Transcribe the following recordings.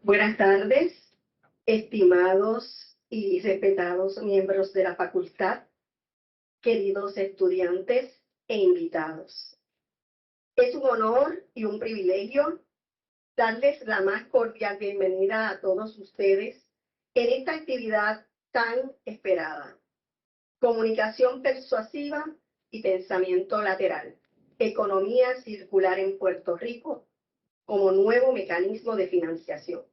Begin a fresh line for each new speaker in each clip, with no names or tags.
Buenas tardes, estimados y respetados miembros de la facultad, queridos estudiantes e invitados. Es un honor y un privilegio darles la más cordial bienvenida a todos ustedes en esta actividad tan esperada. Comunicación persuasiva y pensamiento lateral. Economía circular en Puerto Rico como nuevo mecanismo de financiación.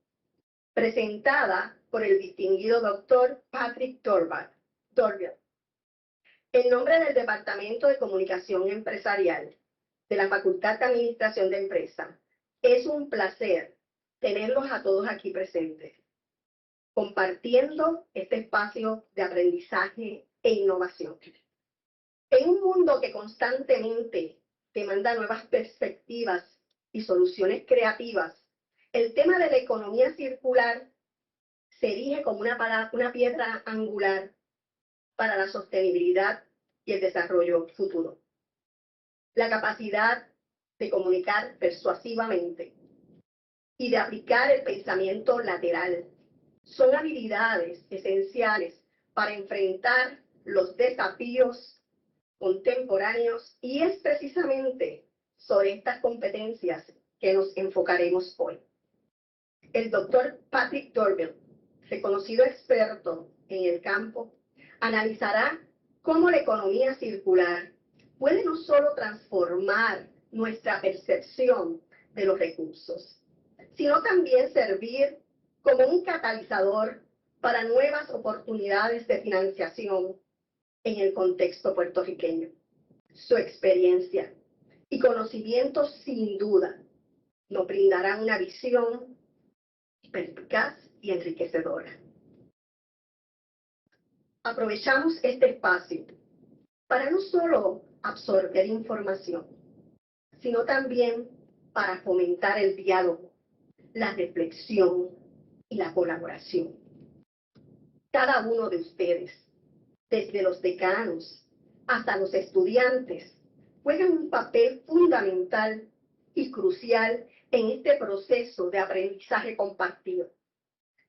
Presentada por el distinguido doctor Patrick Dorvel. En nombre del Departamento de Comunicación Empresarial de la Facultad de Administración de Empresa, es un placer tenerlos a todos aquí presentes, compartiendo este espacio de aprendizaje e innovación. En un mundo que constantemente demanda nuevas perspectivas y soluciones creativas, el tema de la economía circular se erige como una piedra angular para la sostenibilidad y el desarrollo futuro. La capacidad de comunicar persuasivamente y de aplicar el pensamiento lateral son habilidades esenciales para enfrentar los desafíos contemporáneos, y es precisamente sobre estas competencias que nos enfocaremos hoy. El doctor Patrick Dorvel, reconocido experto en el campo, analizará cómo la economía circular puede no solo transformar nuestra percepción de los recursos, sino también servir como un catalizador para nuevas oportunidades de financiación en el contexto puertorriqueño. Su experiencia y conocimientos sin duda nos brindarán una visión perspicaz y enriquecedora. Aprovechamos este espacio para no solo absorber información, sino también para fomentar el diálogo, la reflexión y la colaboración. Cada uno de ustedes, desde los decanos hasta los estudiantes, juegan un papel fundamental y crucial en este proceso de aprendizaje compartido.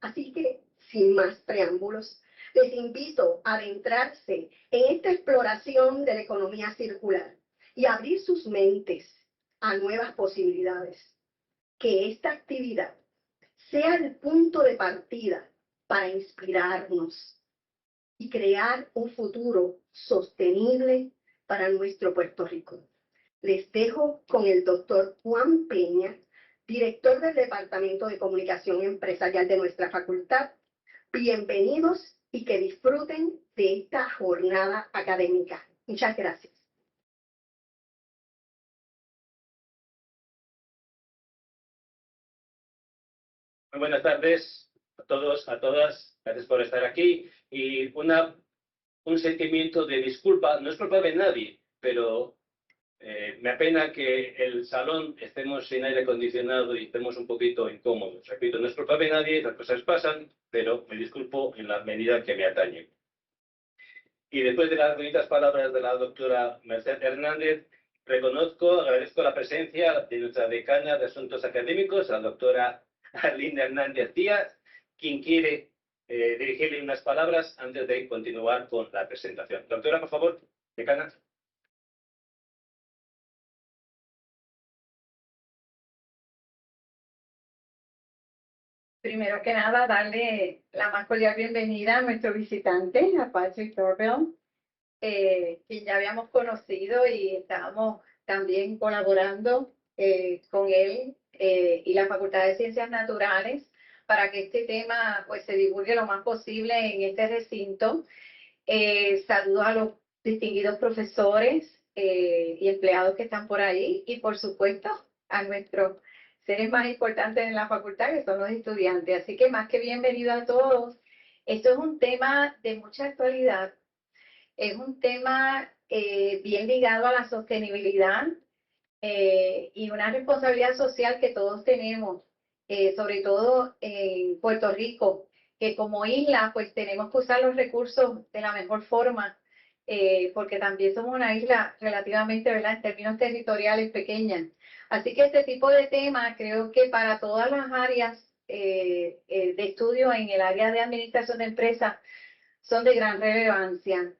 Así que, sin más preámbulos, les invito a adentrarse en esta exploración de la economía circular y abrir sus mentes a nuevas posibilidades. Que esta actividad sea el punto de partida para inspirarnos y crear un futuro sostenible para nuestro Puerto Rico. Les dejo con el doctor Juan Peña, director del Departamento de Comunicación Empresarial de nuestra facultad. Bienvenidos y que disfruten de esta jornada académica. Muchas gracias.
Muy buenas tardes a todos, a todas. Gracias por estar aquí. Y un sentimiento de disculpa. No es culpa de nadie, pero me apena que el salón estemos sin aire acondicionado y estemos un poquito incómodos. Repito, no es culpa de nadie, las cosas pasan, pero me disculpo en la medida que me atañe. Y después de las bonitas palabras de la doctora Merced Hernández, agradezco la presencia de nuestra decana de Asuntos Académicos, la doctora Arlinda Hernández Díaz, quien quiere dirigirle unas palabras antes de continuar con la presentación. Doctora, por favor, decana.
Primero que nada, darle la más cordial bienvenida a nuestro visitante, a Patrick Dorvel, quien ya habíamos conocido y estábamos también colaborando con él y la Facultad de Ciencias Naturales para que este tema pues se divulgue lo más posible en este recinto. Saludos a los distinguidos profesores y empleados que están por ahí y por supuesto a nuestros seres más importantes en la facultad, que son los estudiantes. Así que más que bienvenido a todos. Esto es un tema de mucha actualidad, es un tema bien ligado a la sostenibilidad y una responsabilidad social que todos tenemos, sobre todo en Puerto Rico, que como isla pues tenemos que usar los recursos de la mejor forma, porque también somos una isla relativamente, ¿verdad?, en términos territoriales pequeña. Así que este tipo de temas creo que para todas las áreas de estudio en el área de administración de empresas son de gran relevancia.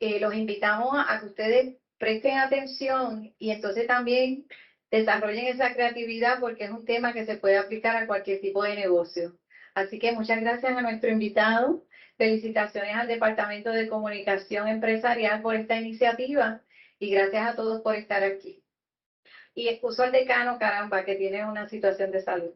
Los invitamos a que ustedes presten atención y entonces también desarrollen esa creatividad porque es un tema que se puede aplicar a cualquier tipo de negocio. Así que muchas gracias a nuestro invitado. Felicitaciones al Departamento de Comunicación Empresarial por esta iniciativa y gracias a todos por estar aquí. Y excuso al decano, caramba, que tiene una situación de salud.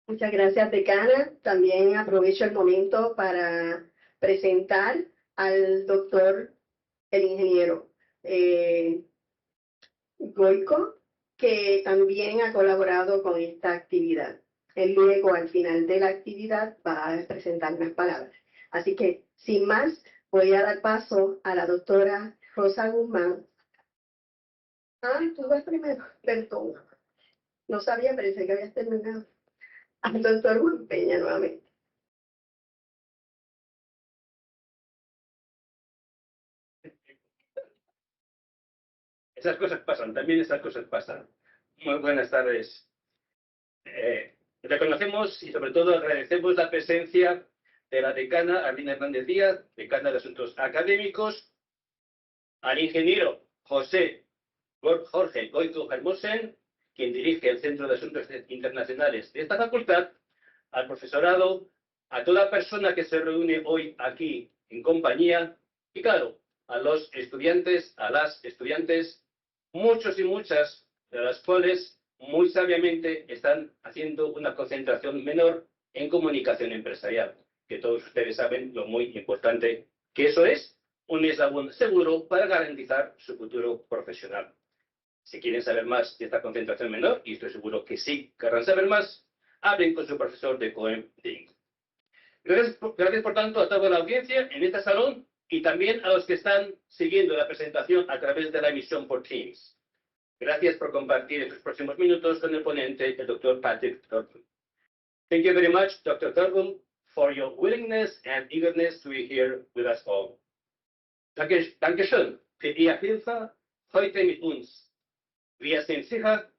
Muchas gracias, decana. También aprovecho el momento para presentar al doctor, el ingeniero Goico, que también ha colaborado con esta actividad. Él luego, al final de la actividad, va a presentar unas palabras. Así que, sin más, voy a dar paso a la doctora Rosa Guzmán. Tú vas primero, perdón. No sabía, pensé que habías terminado. Al doctor Juan Peña nuevamente.
Esas cosas pasan, también esas cosas pasan. Muy buenas tardes. Reconocemos y sobre todo agradecemos la presencia de la decana Arlina Hernández Díaz, decana de Asuntos Académicos, al ingeniero Jorge Goico Hermosen, quien dirige el Centro de Asuntos Internacionales de esta facultad, al profesorado, a toda persona que se reúne hoy aquí en compañía y, claro, a los estudiantes, a las estudiantes, muchos y muchas de las cuales muy sabiamente están haciendo una concentración menor en comunicación empresarial, que todos ustedes saben lo muy importante que eso es, un eslabón seguro para garantizar su futuro profesional. Si quieren saber más de esta concentración menor, y estoy seguro que sí querrán saber más, hablen con su profesor de COEM de inglés. Gracias por tanto a toda la audiencia en este salón y también a los que están siguiendo la presentación a través de la emisión por Teams. Gracias por compartir estos próximos minutos con el ponente, el Dr. Patrick Dorvel. Thank you very much, Dr. Dorvel, for your willingness and eagerness to be here with us all. Dankeschön für Ihre Hilfe heute mit uns. Wir sind sicher,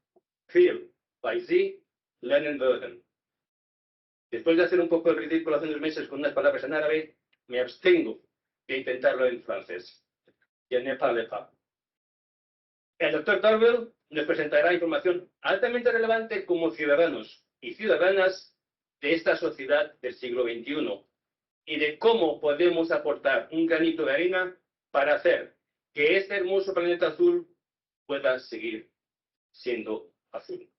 viel bei Sie lernen würden. Después de hacer un poco el ridículo hace unos meses con unas palabras en árabe, me abstengo de intentarlo en francés. Je ne parle pas. El doctor Dorvel nos presentará información altamente relevante como ciudadanos y ciudadanas de esta sociedad del siglo XXI y de cómo podemos aportar un granito de arena para hacer que este hermoso planeta azul pueda seguir siendo azul.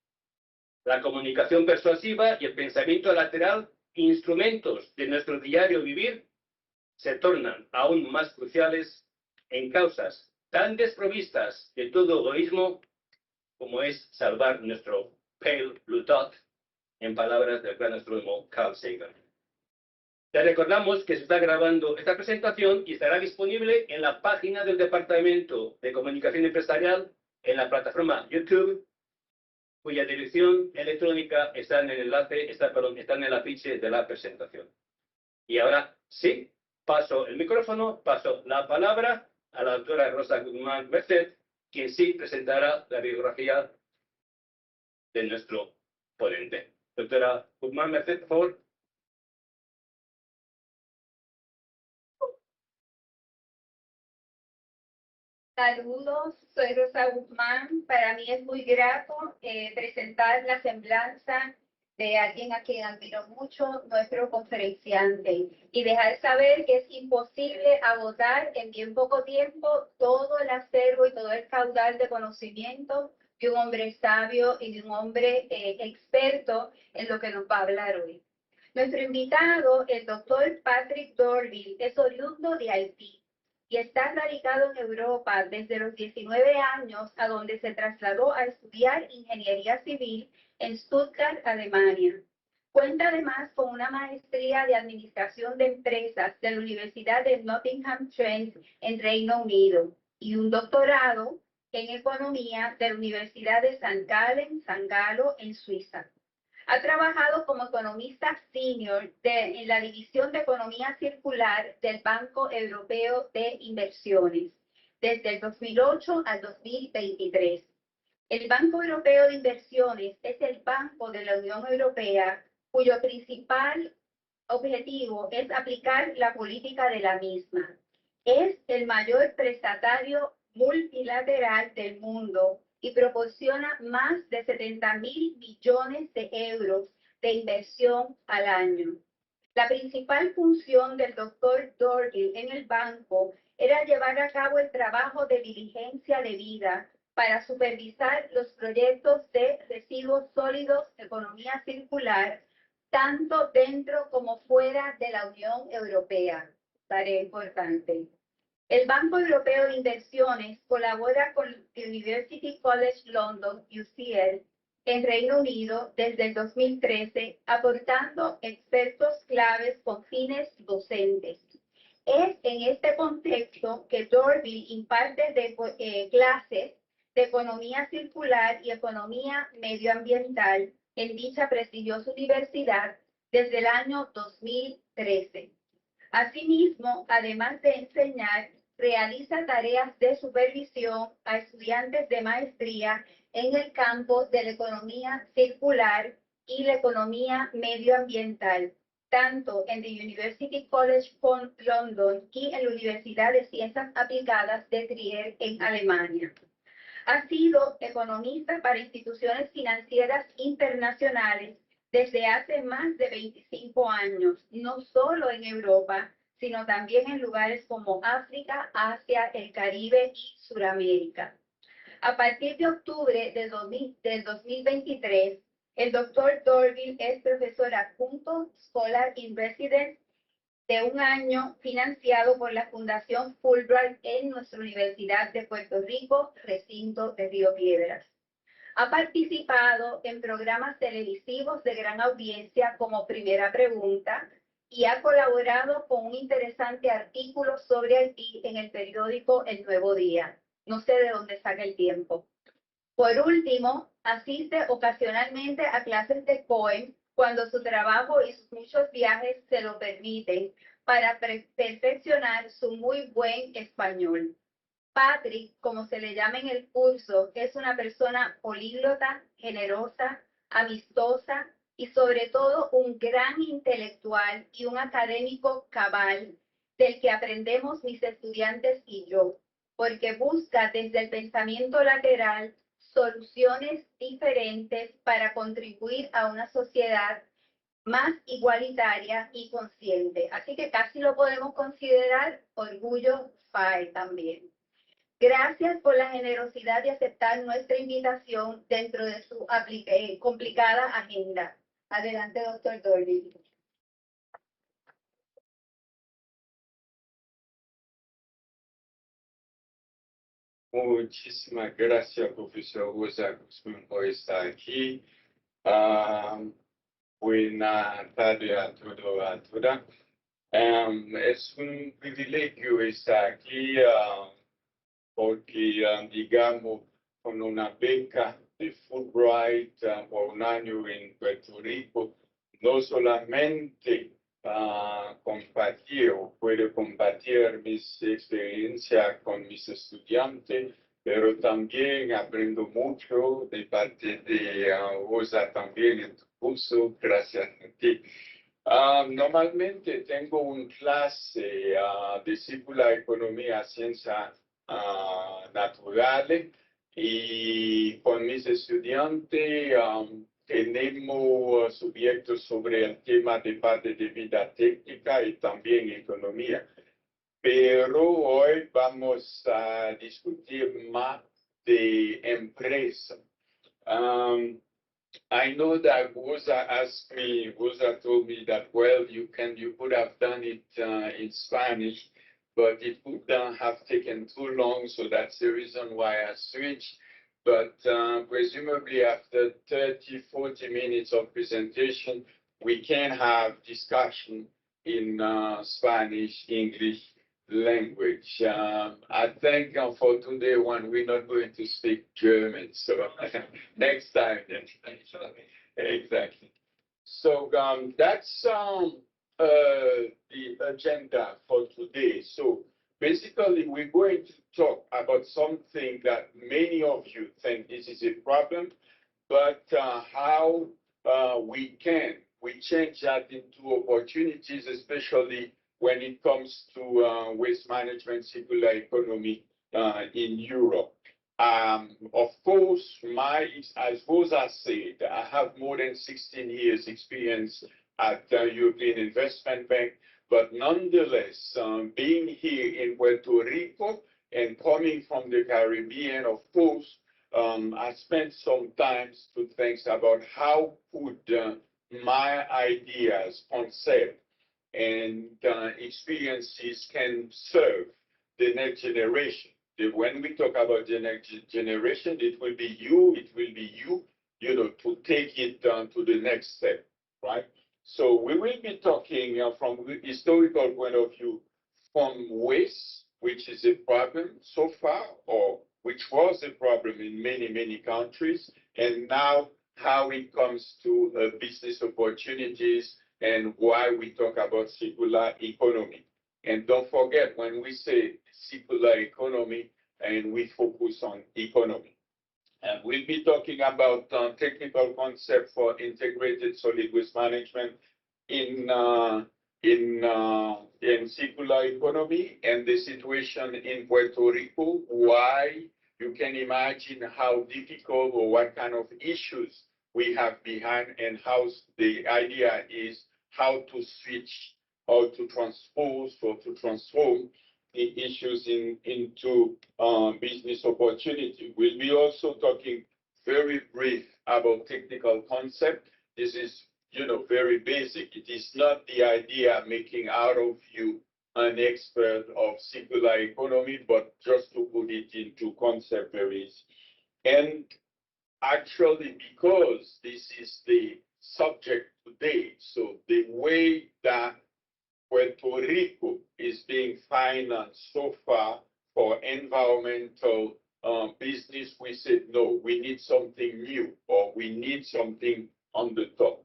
La comunicación persuasiva y el pensamiento lateral, instrumentos de nuestro diario vivir, se tornan aún más cruciales en causas tan desprovistas de todo egoísmo como es salvar nuestro pale blue dot, en palabras del gran astrónomo Carl Sagan. Les recordamos que se está grabando esta presentación y estará disponible en la página del Departamento de Comunicación Empresarial, en la plataforma YouTube, cuya dirección electrónica está en el enlace, está en el afiche de la presentación. Y ahora sí, paso el micrófono, paso la palabra a la doctora Rosa Guzmán Merced, quien sí presentará la biografía de nuestro ponente. Doctora Guzmán Merced, por favor.
Saludos, soy Rosa Guzmán. Para mí es muy grato presentar la semblanza de alguien a quien admiro mucho, nuestro conferenciante, y dejar saber que es imposible agotar en bien poco tiempo todo el acervo y todo el caudal de conocimiento de un hombre sabio y de un hombre experto en lo que nos va a hablar hoy. Nuestro invitado, el doctor Patrick Dorvel, es oriundo de Haití y está radicado en Europa desde los 19 años, a donde se trasladó a estudiar ingeniería civil en Stuttgart, Alemania. Cuenta además con una maestría de administración de empresas de la Universidad de Nottingham Trent en Reino Unido y un doctorado en Economía de la Universidad de San Galo, en Suiza. Ha trabajado como economista senior en la División de Economía Circular del Banco Europeo de Inversiones, desde el 2008 al 2023. El Banco Europeo de Inversiones es el banco de la Unión Europea cuyo principal objetivo es aplicar la política de la misma. Es el mayor prestatario multilateral del mundo y proporciona más de 70.000 billones de euros de inversión al año. La principal función del doctor Dorvel en el banco era llevar a cabo el trabajo de diligencia debida para supervisar los proyectos de residuos sólidos, economía circular, tanto dentro como fuera de la Unión Europea. Tarea importante. El Banco Europeo de Inversiones colabora con University College London, UCL, en Reino Unido desde el 2013, aportando expertos claves con fines docentes. Es en este contexto que Dorvel imparte clases de economía circular y economía medioambiental en dicha prestigiosa universidad desde el año 2013. Asimismo, además de enseñar, realiza tareas de supervisión a estudiantes de maestría en el campo de la economía circular y la economía medioambiental, tanto en the University College London y en la Universidad de Ciencias Aplicadas de Trier en Alemania. Ha sido economista para instituciones financieras internacionales desde hace más de 25 años, no solo en Europa, sino también en lugares como África, Asia, el Caribe y Sudamérica. A partir de octubre del 2023, el doctor Dorvel es profesor adjunto Scholar in Residence de un año financiado por la Fundación Fulbright en nuestra Universidad de Puerto Rico, recinto de Río Piedras. Ha participado en programas televisivos de gran audiencia como Primera Pregunta y ha colaborado con un interesante artículo sobre Haití en el periódico El Nuevo Día. No sé de dónde saca el tiempo. Por último, asiste ocasionalmente a clases de poem cuando su trabajo y sus muchos viajes se lo permiten para perfeccionar su muy buen español. Patrick, como se le llama en el curso, es una persona políglota, generosa, amistosa y sobre todo un gran intelectual y un académico cabal del que aprendemos mis estudiantes y yo, porque busca desde el pensamiento lateral soluciones diferentes para contribuir a una sociedad más igualitaria y consciente. Así que casi lo podemos considerar orgullo FAE también. Gracias por la generosidad de aceptar nuestra invitación dentro de su complicada agenda. Adelante, doctor Dorvel.
Muchísimas gracias, profesor Rosa Guzmán, por estar aquí. Buenas tardes a todos, a todas. Es un privilegio estar aquí porque, digamos, con una beca de Fulbright por un año en Puerto Rico, no solamente puedo compartir mis experiencias con mis estudiantes, pero también aprendo mucho de parte de Rosa también en tu curso, gracias a ti. Normalmente tengo una clase de circular economía, ciencias naturales, y con mis estudiantes tenemos subiectos sobre el tema de parte de vida técnica y también economía. Pero hoy vamos a discutir más de empresa. I know that Rosa told me that, well, you could have done it in Spanish, but it would have taken too long, so that's the reason why I switched. But presumably after 30, 40 minutes of presentation, we can have discussion in Spanish, English, language. I think for today one, we're not going to speak German, so next time. Exactly. So that's the agenda for today. So basically, we're going to talk about something that many of you think this is a problem, but how we change that into opportunities, especially when it comes to waste management, circular economy in Europe. Of course, as Rosa said, I have more than 16 years experience at the European Investment Bank, but nonetheless, being here in Puerto Rico and coming from the Caribbean, of course, I spent some time to think about how could my ideas, concepts, and experiences can serve the next generation. When we talk about the next generation, it will be you, to take it to the next step, right? So we will be talking from a historical point of view, from waste, which is a problem so far, or which was a problem in many, many countries, and now how it comes to business opportunities and why we talk about circular economy. And don't forget, when we say circular economy, and we focus on economy. And we'll be talking about technical concept for integrated solid waste management in circular economy and the situation in Puerto Rico, why you can imagine how difficult or what kind of issues we have behind, and how the idea is how to switch or to transpose or to transform the issues into business opportunity. We'll be also talking very brief about technical concept. This is, very basic. It is not the idea making out of you an expert of circular economy, but just to put it into concept very easy. And actually, because this is the subject today, so the way that Puerto Rico is being financed so far for environmental business, we said, no, we need something new, or we need something on the top.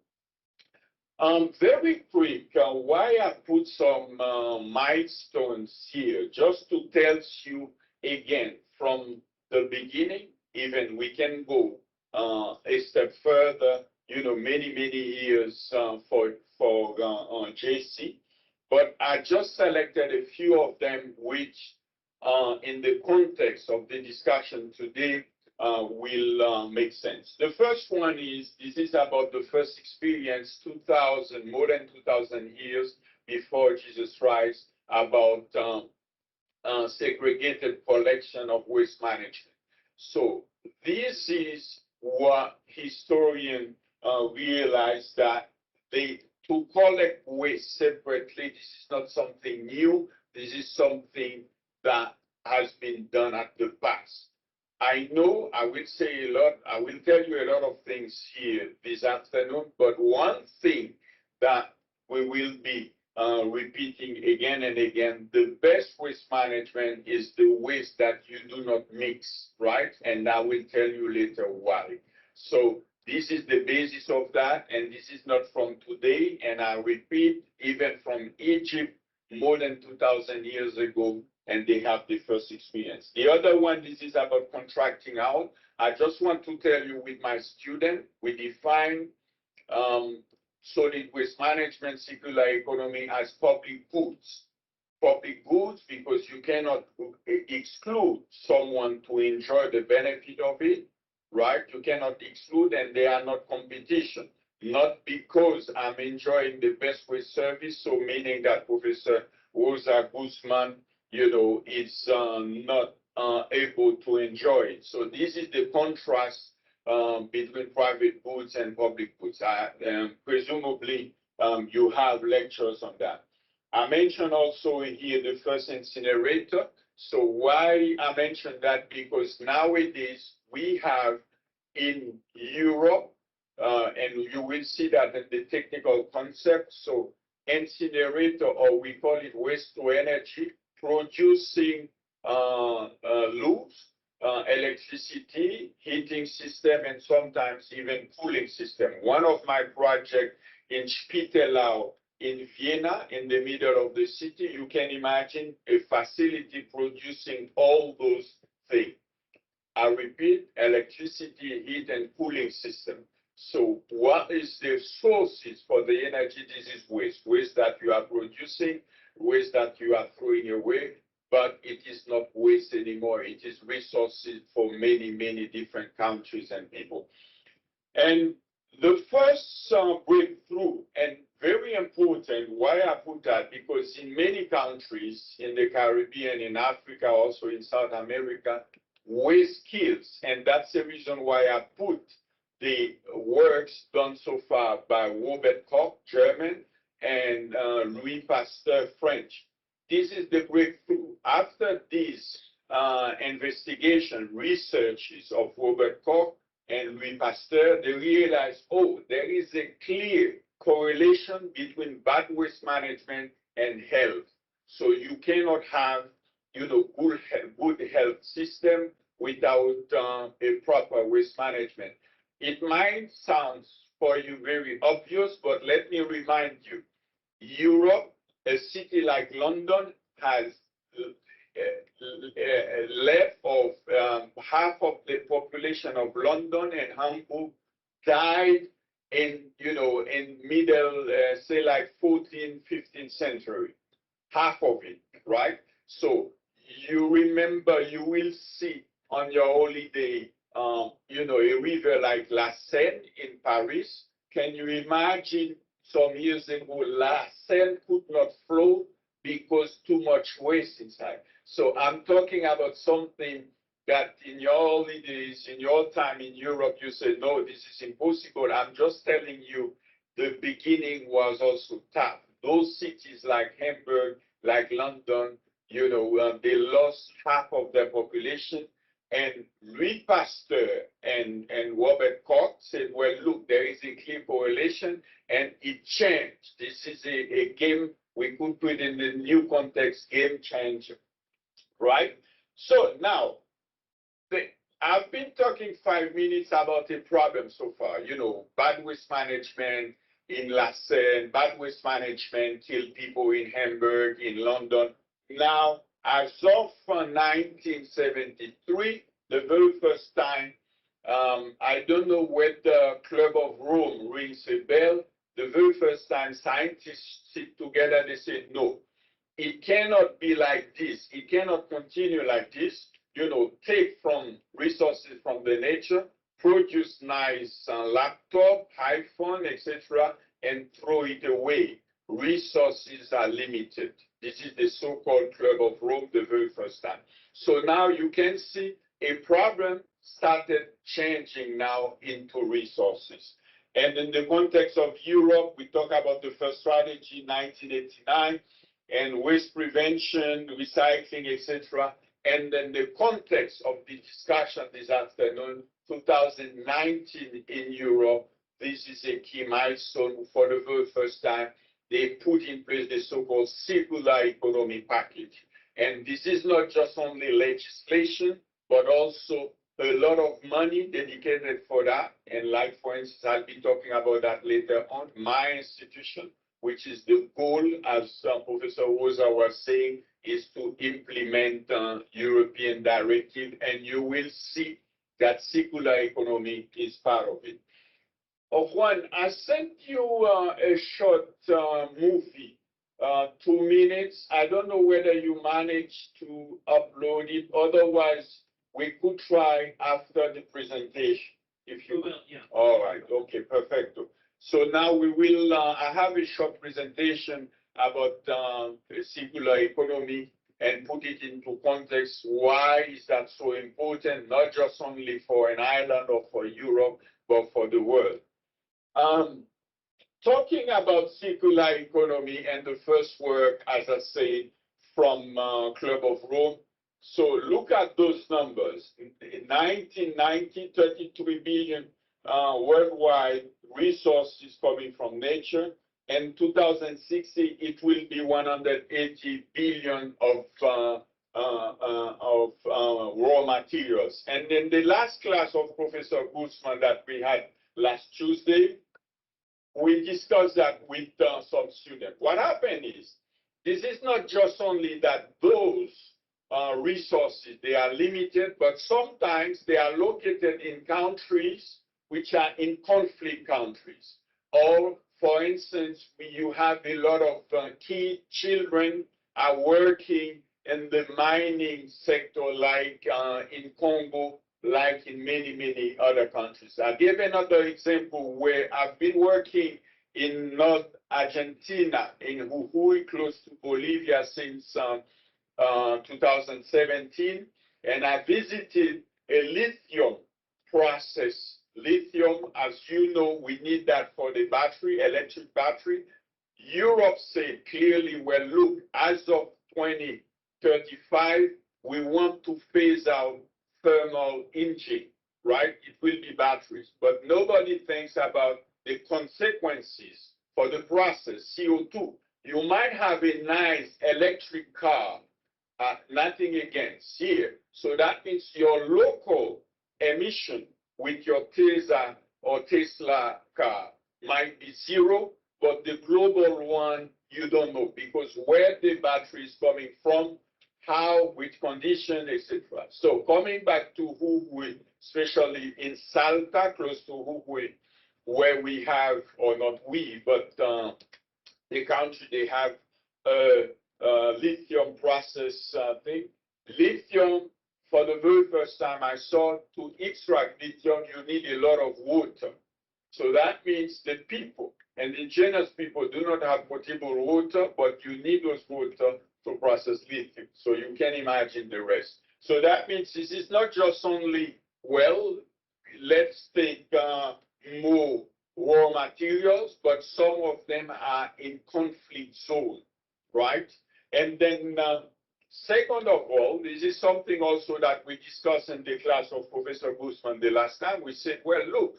Very quick, why I put some milestones here, just to tell you again, from the beginning, even we can go a step further, many, many years for JC. But I just selected a few of them which, in the context of the discussion today, will make sense. The first one is, this is about the first experience, more than 2,000 years before Jesus Christ, about segregated collection of waste management. So this is what historians realized, that to collect waste separately, this is not something new. This is something that has been done at the past. I know I will say a lot, I will tell you a lot of things here this afternoon, but one thing that we will be repeating again and again, the best waste management is the waste that you do not mix, right? And I will tell you later why. So this is the basis of that, and this is not from today, and I repeat, even from Egypt, more than 2,000 years ago, and they have the first experience. The other one, this is about contracting out. I just want to tell you, with my student, we define solid waste management, circular economy as public goods. Public goods, because you cannot exclude someone to enjoy the benefit of it, right? You cannot exclude, and they are not competition. Not because I'm enjoying the best waste service, so meaning that Professor Rosa Guzman, is not able to enjoy it. So this is the contrast between private goods and public goods. Presumably, you have lectures on that. I mentioned also here the first incinerator. So why I mentioned that? Because nowadays we have in Europe, and you will see that in the technical concept, so incinerator, or we call it waste to energy, producing loops, electricity, heating system, and sometimes even cooling system. One of my projects in Spitalau in Vienna, in the middle of the city, you can imagine a facility producing all those things. I repeat, electricity, heat, and cooling system. So what is the sources for the energy? This is waste. Waste that you are producing, waste that you are throwing away, but it is not waste anymore. It is resources for many, many different countries and people. And the first breakthrough, and very important, why I put that, because in many countries in the Caribbean, in Africa, also in South America, waste kills. And that's the reason why I put the works done so far by Robert Koch, German, and Louis Pasteur, French. This is the breakthrough. After this investigation, researches of Robert Koch and Louis Pasteur, they realized, oh, there is a clear correlation between bad waste management and health. So you cannot have, good health system without a proper waste management. It might sound for you very obvious, but let me remind you, Europe, a city like London, has left of half of the population of London, and Hamburg died in middle, say like 14th, 15th century, half of it, right? So you remember, you will see on your holiday, a river like La Seine in Paris. Can you imagine some years ago, La Seine could not flow because too much waste inside. So I'm talking about something that in your holidays, in your time in Europe, you say, no, this is impossible. I'm just telling you, the beginning was also tough. Those cities like Hamburg, like London, they lost half of their population. And Louis Pasteur and Robert Koch said, well, look, there is a clear correlation, and it changed. This is a game, we could put in the new context, game changer, right? So now, I've been talking 5 minutes about a problem so far, bad waste management in La Seine, bad waste management killed people in Hamburg, in London. Now, as of 1973, the very first time, I don't know whether Club of Rome rings a bell, the very first time scientists sit together, they say, no, it cannot be like this. It cannot continue like this. Take from resources from the nature, produce nice laptop, iPhone, etc., and throw it away. Resources are limited. This is the so-called Club of Rome the very first time. So now you can see a problem started changing now into resources. And in the context of Europe, we talk about the first strategy, 1989, and waste prevention, recycling, etc. And then the context of the discussion this afternoon, 2019 in Europe, this is a key milestone. For the very first time, they put in place the so-called circular economy package. And this is not just only legislation, but also a lot of money dedicated for that. And like, for instance, I'll be talking about that later on, my institution, which is the goal, as Professor Rosa was saying, is to implement European directive, and you will see that circular economy is part of it. Juan, I sent you a short movie, 2 minutes. I don't know whether you managed to upload it. Otherwise, we could try after the presentation. If you will, yeah. All right, okay, perfecto. So now we will, I have a short presentation about circular economy and put it into context. Why is that so important, not just only for an island or for Europe, but for the world? Talking about circular economy and the first work, as I say, from Club of Rome. So look at those numbers. In 1990, 33 billion worldwide resources coming from nature. In 2060, it will be 180 billion of raw materials. And then the last class of Professor Guzman that we had last Tuesday, we discussed that with some students. What happened is, this is not just only that those resources, they are limited, but sometimes they are located in countries which are in conflict countries. Or, for instance, you have a lot of children are working in the mining sector, like in Congo, like in many, many other countries. I give another example where I've been working in North Argentina, in Jujuy, close to Bolivia, since 2017, and I visited a lithium process. Lithium, as you know, we need that for the battery, electric battery. Europe said clearly, well, look, as of 2035, we want to phase out thermal engine, right? It will be batteries, but nobody thinks about the consequences for the process, CO2. You might have a nice electric car, nothing against here. So that means your local emission with your Tesla or Tesla car might be zero, but the global one, you don't know, because where the battery is coming from, how, which condition, etc. So coming back to Jujuy, especially in Salta, close to Jujuy, where we have, or not we, but the country, they have a lithium process thing. Lithium, for the very first time I saw, to extract lithium, you need a lot of water. So that means the people, and indigenous people do not have potable water, but you need those water to process lithium. So you can imagine the rest. So that means this is not just only, well, let's take more raw materials, but some of them are in conflict zone, right? And then second of all, this is something also that we discussed in the class of Professor Guzman the last time. We said, well, look,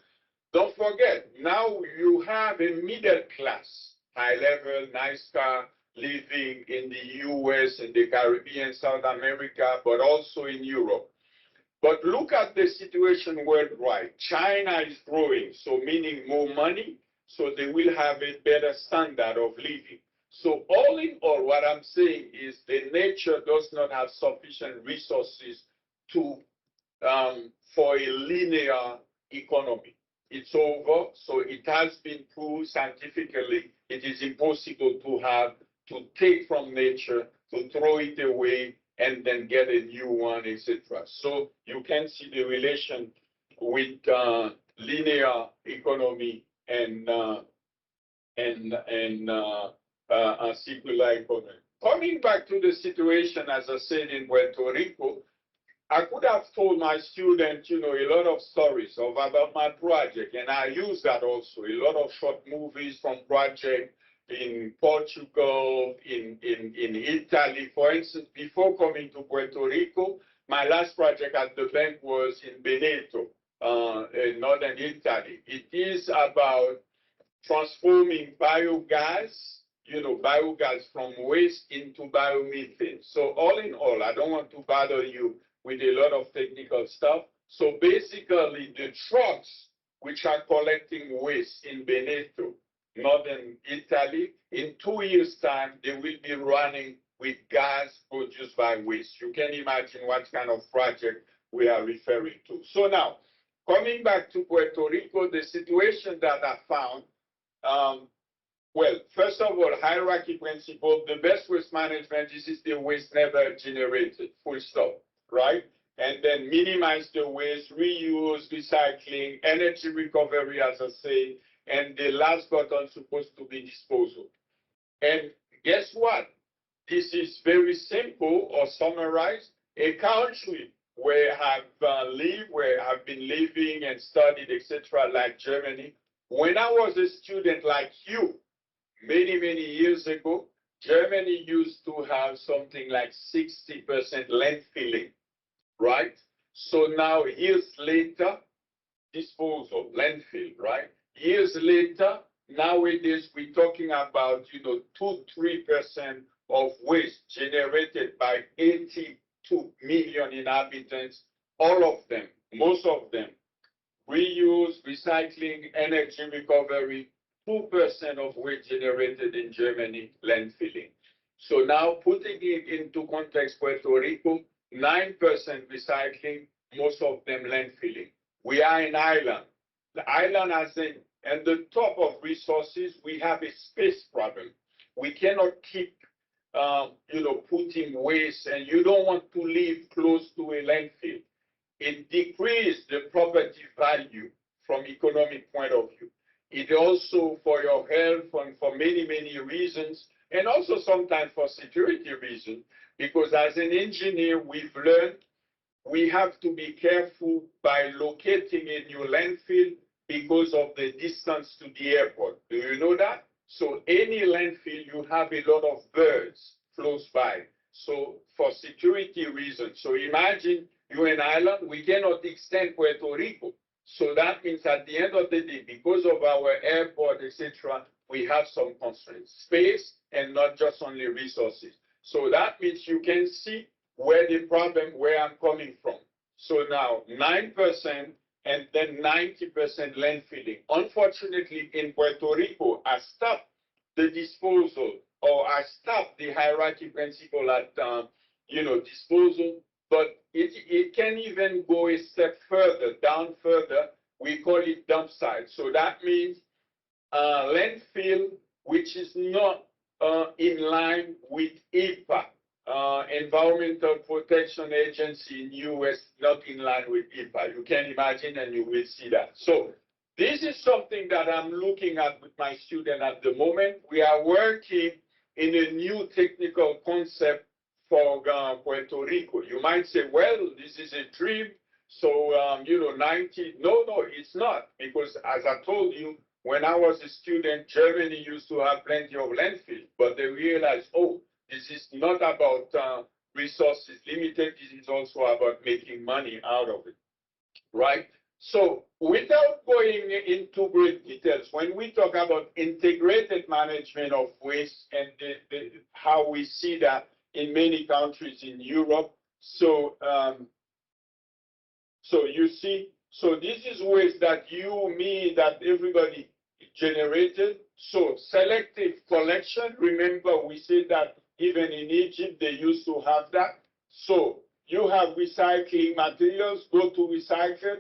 don't forget, now you have a middle class, high level, nice car, living in the US, in the Caribbean, South America, but also in Europe. But look at the situation worldwide. China is growing, so meaning more money, so they will have a better standard of living. So all in all, what I'm saying is the nature does not have sufficient resources to for a linear economy. It's over, so it has been proved scientifically it is impossible to take from nature, to throw it away, and then get a new one, etc. So you can see the relation with linear economy and circular economy. Coming back to the situation, as I said, in Puerto Rico, I could have told my students, a lot of stories about my project, and I use that also, a lot of short movies from project in Portugal, in Italy. For instance, before coming to Puerto Rico, my last project at the bank was in Veneto, in northern Italy. It is about transforming biogas, biogas from waste into biomethane. So all in all, I don't want to bother you with a lot of technical stuff. So basically, the trucks which are collecting waste in Veneto, northern Italy, in 2 years' time, they will be running with gas produced by waste. You can imagine what kind of project we are referring to. So now, coming back to Puerto Rico, the situation that I found, well, first of all, hierarchy principle, the best waste management is the waste never generated, full stop, right? And then minimize the waste, reuse, recycling, energy recovery, as I say, and the last button supposed to be disposal. And guess what? This is very simple or summarized. A country where I have lived, where I've been living and studied, etc., like Germany. When I was a student like you, many, many years ago, Germany used to have something like 60% landfilling, right? So now, years later, disposal, landfill, right? Years later, nowadays we're talking about, 2-3% of waste generated by 82 million inhabitants, all of them, most of them, reuse, recycling, energy recovery, 2% of waste generated in Germany, landfilling. So now putting it into context, Puerto Rico, 9% recycling, most of them landfilling. We are an island. The island has at the top of resources, we have a space problem. We cannot keep, putting waste, and you don't want to live close to a landfill. It decreases the property value from economic point of view. It also for your health and for many, many reasons, and also sometimes for security reasons, because as an engineer, we've learned we have to be careful by locating a new landfill because of the distance to the airport. Do you know that? So any landfill, you have a lot of birds close by. So for security reasons, so imagine you're an island, we cannot extend Puerto Rico. So that means at the end of the day, because of our airport, etc., we have some constraints, space and not just only resources. So that means you can see where I'm coming from. So now 9% and then 90% landfilling. Unfortunately, in Puerto Rico, I stopped the disposal, or I stopped the hierarchy principle at disposal, but it can even go a step further, down further. We call it dump site. So that means landfill which is not in line with EPA, Environmental Protection Agency in US, not in line with EPA. You can imagine, and you will see that. So this is something that I'm looking at with my student at the moment. We are working in a new technical concept for Puerto Rico. You might say, well, this is a dream. So, 90, no, it's not. Because as I told you, when I was a student, Germany used to have plenty of landfill, but they realized, oh, this is not about resources limited. This is also about making money out of it, right? So without going into great details, when we talk about integrated management of waste and how we see that in many countries in Europe, so you see, so this is waste that you, me, that everybody generated. So selective collection, remember we said that even in Egypt, they used to have that. So you have recycling materials, go to recycle,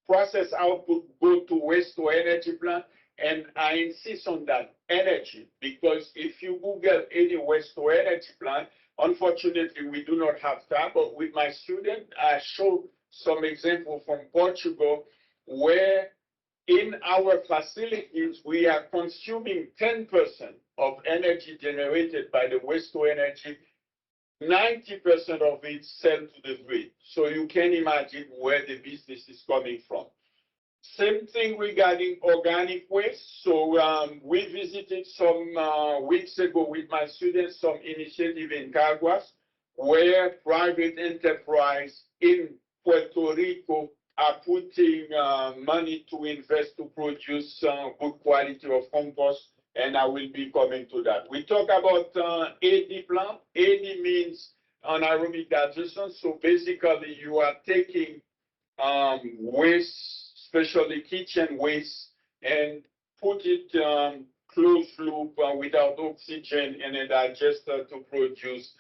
process output, go to waste to energy plant. And I insist on that energy, because if you Google any waste to energy plant, unfortunately, we do not have time. But with my student, I show some example from Portugal, where in our facilities, we are consuming 10% of energy generated by the waste to energy. 90% of it sent to the grid. So you can imagine where the business is coming from. Same thing regarding organic waste. So we visited some weeks ago with my students some initiative in Caguas, where private enterprise in Puerto Rico are putting money to invest to produce good quality of compost, and I will be coming to that. We talk about AD plant. AD means anaerobic digestion. So basically, you are taking waste, especially kitchen waste, and put it closed loop without oxygen in a digester to produce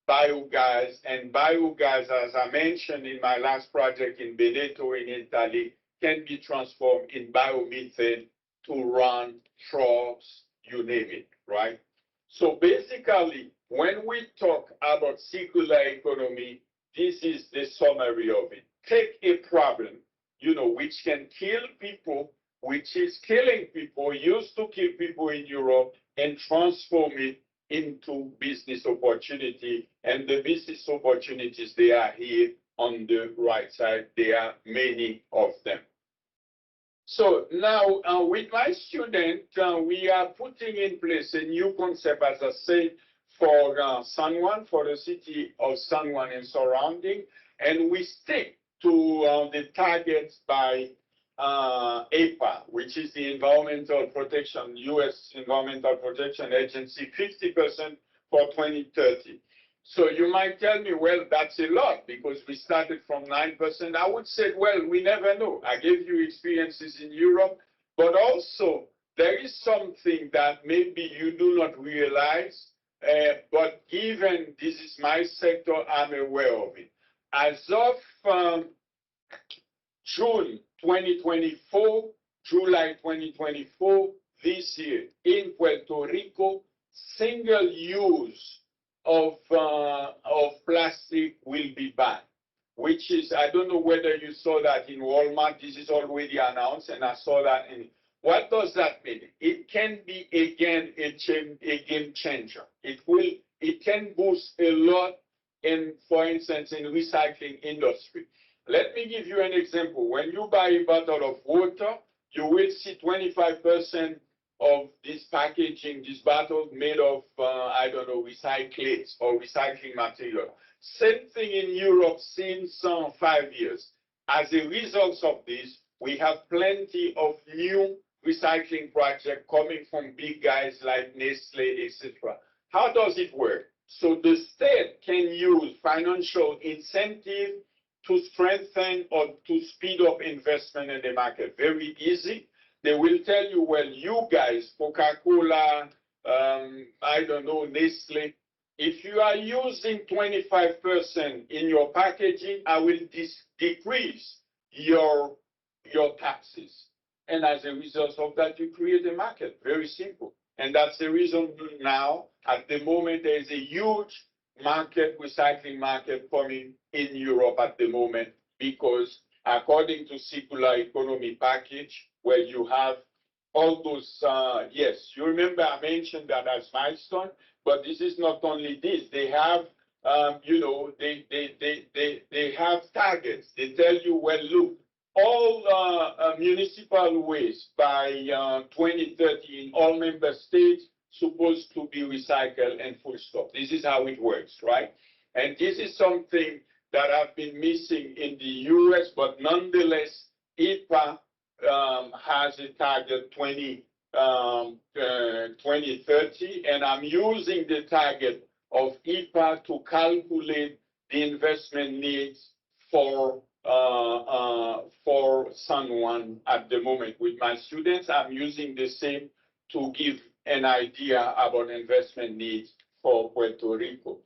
biogas. And biogas, as I mentioned in my last project in Veneto in Italy, can be transformed in biomethane to run trucks, you name it, right? So basically, when we talk about circular economy, this is the summary of it. Take a problem, which can kill people, which is killing people, used to kill people in Europe, and transform it into business opportunity. And the business opportunities, they are here on the right side. There are many of them. So now with my student, we are putting in place a new concept, as I said, for San Juan, for the city of San Juan and surrounding. And we stick to the targets by EPA, which is the Environmental Protection, U.S. Environmental Protection Agency, 50% for 2030. So you might tell me, well, that's a lot because we started from 9%. I would say, well, we never know. I gave you experiences in Europe, but also there is something that maybe you do not realize, but given this is my sector, I'm aware of it. As of June 2024, July 2024, this year, in Puerto Rico, single use of plastic will be banned, which is, I don't know whether you saw that in Walmart. This is already announced, and I saw that in. What does that mean? It can be, again, a game changer. It can boost a lot in, for instance, in recycling industry. Let me give you an example. When you buy a bottle of water, you will see 25% of this packaging, this bottle made of, I don't know, recyclates or recycling material. Same thing in Europe since 5 years. As a result of this, we have plenty of new recycling projects coming from big guys like Nestle, etc. How does it work? So the state can use financial incentive to strengthen or to speed up investment in the market. Very easy. They will tell you, well, you guys, Coca-Cola, I don't know, Nestle, if you are using 25% in your packaging, I will decrease your taxes. And as a result of that, you create a market. Very simple. And that's the reason now, at the moment, there is a huge market, recycling market coming in Europe at the moment, because according to circular economy package, where you have all those, yes, you remember I mentioned that as milestone, but this is not only this. They have, you know, they have targets. They tell you, well, look, all municipal waste by 2030 in all member states supposed to be recycled and full stop. This is how it works, right? And this is something that have been missing in the US, but nonetheless, EPA has a target 2030, and I'm using the target of EPA to calculate the investment needs for San Juan at the moment. With my students, I'm using the same to give an idea about investment needs for Puerto Rico.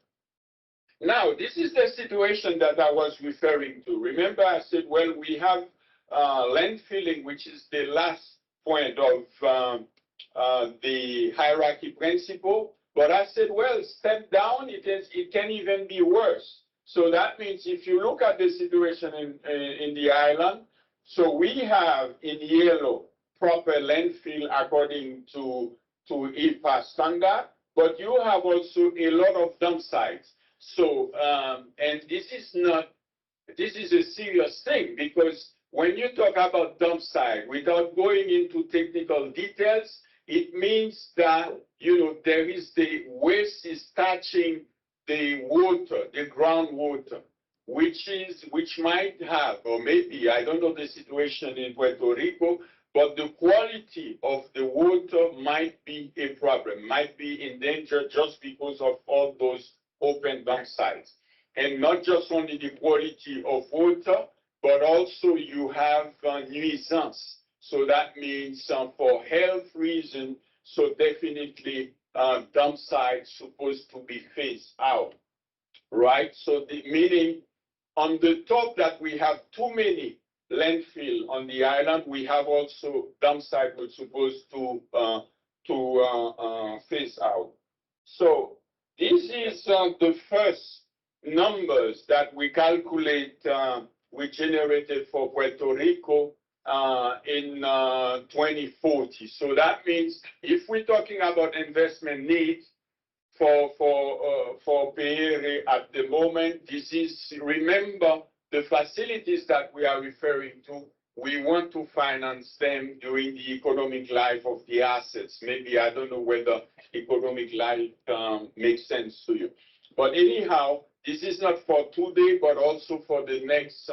Now, this is the situation that I was referring to. Remember, I said, well, we have landfilling, which is the last point of the hierarchy principle. But I said, well, step down, it can even be worse. So that means if you look at the situation in the island, so we have in yellow proper landfill according to EPA standard, but you have also a lot of dump sites. So, and this is a serious thing, because when you talk about dump site, without going into technical details, it means that, you know, there is the waste is touching the water, the groundwater, which might have, or maybe, I don't know the situation in Puerto Rico, but the quality of the water might be a problem, might be in danger just because of all those open dump sites. And not just only the quality of water, but also you have nuisance. So that means for health reasons, so definitely dump sites supposed to be phased out, right? So the meaning on the top that we have too many landfill on the island, we have also dump site which supposed to phase out. So this is the first numbers that we calculate, we generated for Puerto Rico in 2040. So that means if we're talking about investment needs for PERE at the moment, this is, remember, the facilities that we are referring to, we want to finance them during the economic life of the assets. Maybe, I don't know whether economic life makes sense to you. But anyhow, this is not for today, but also for the next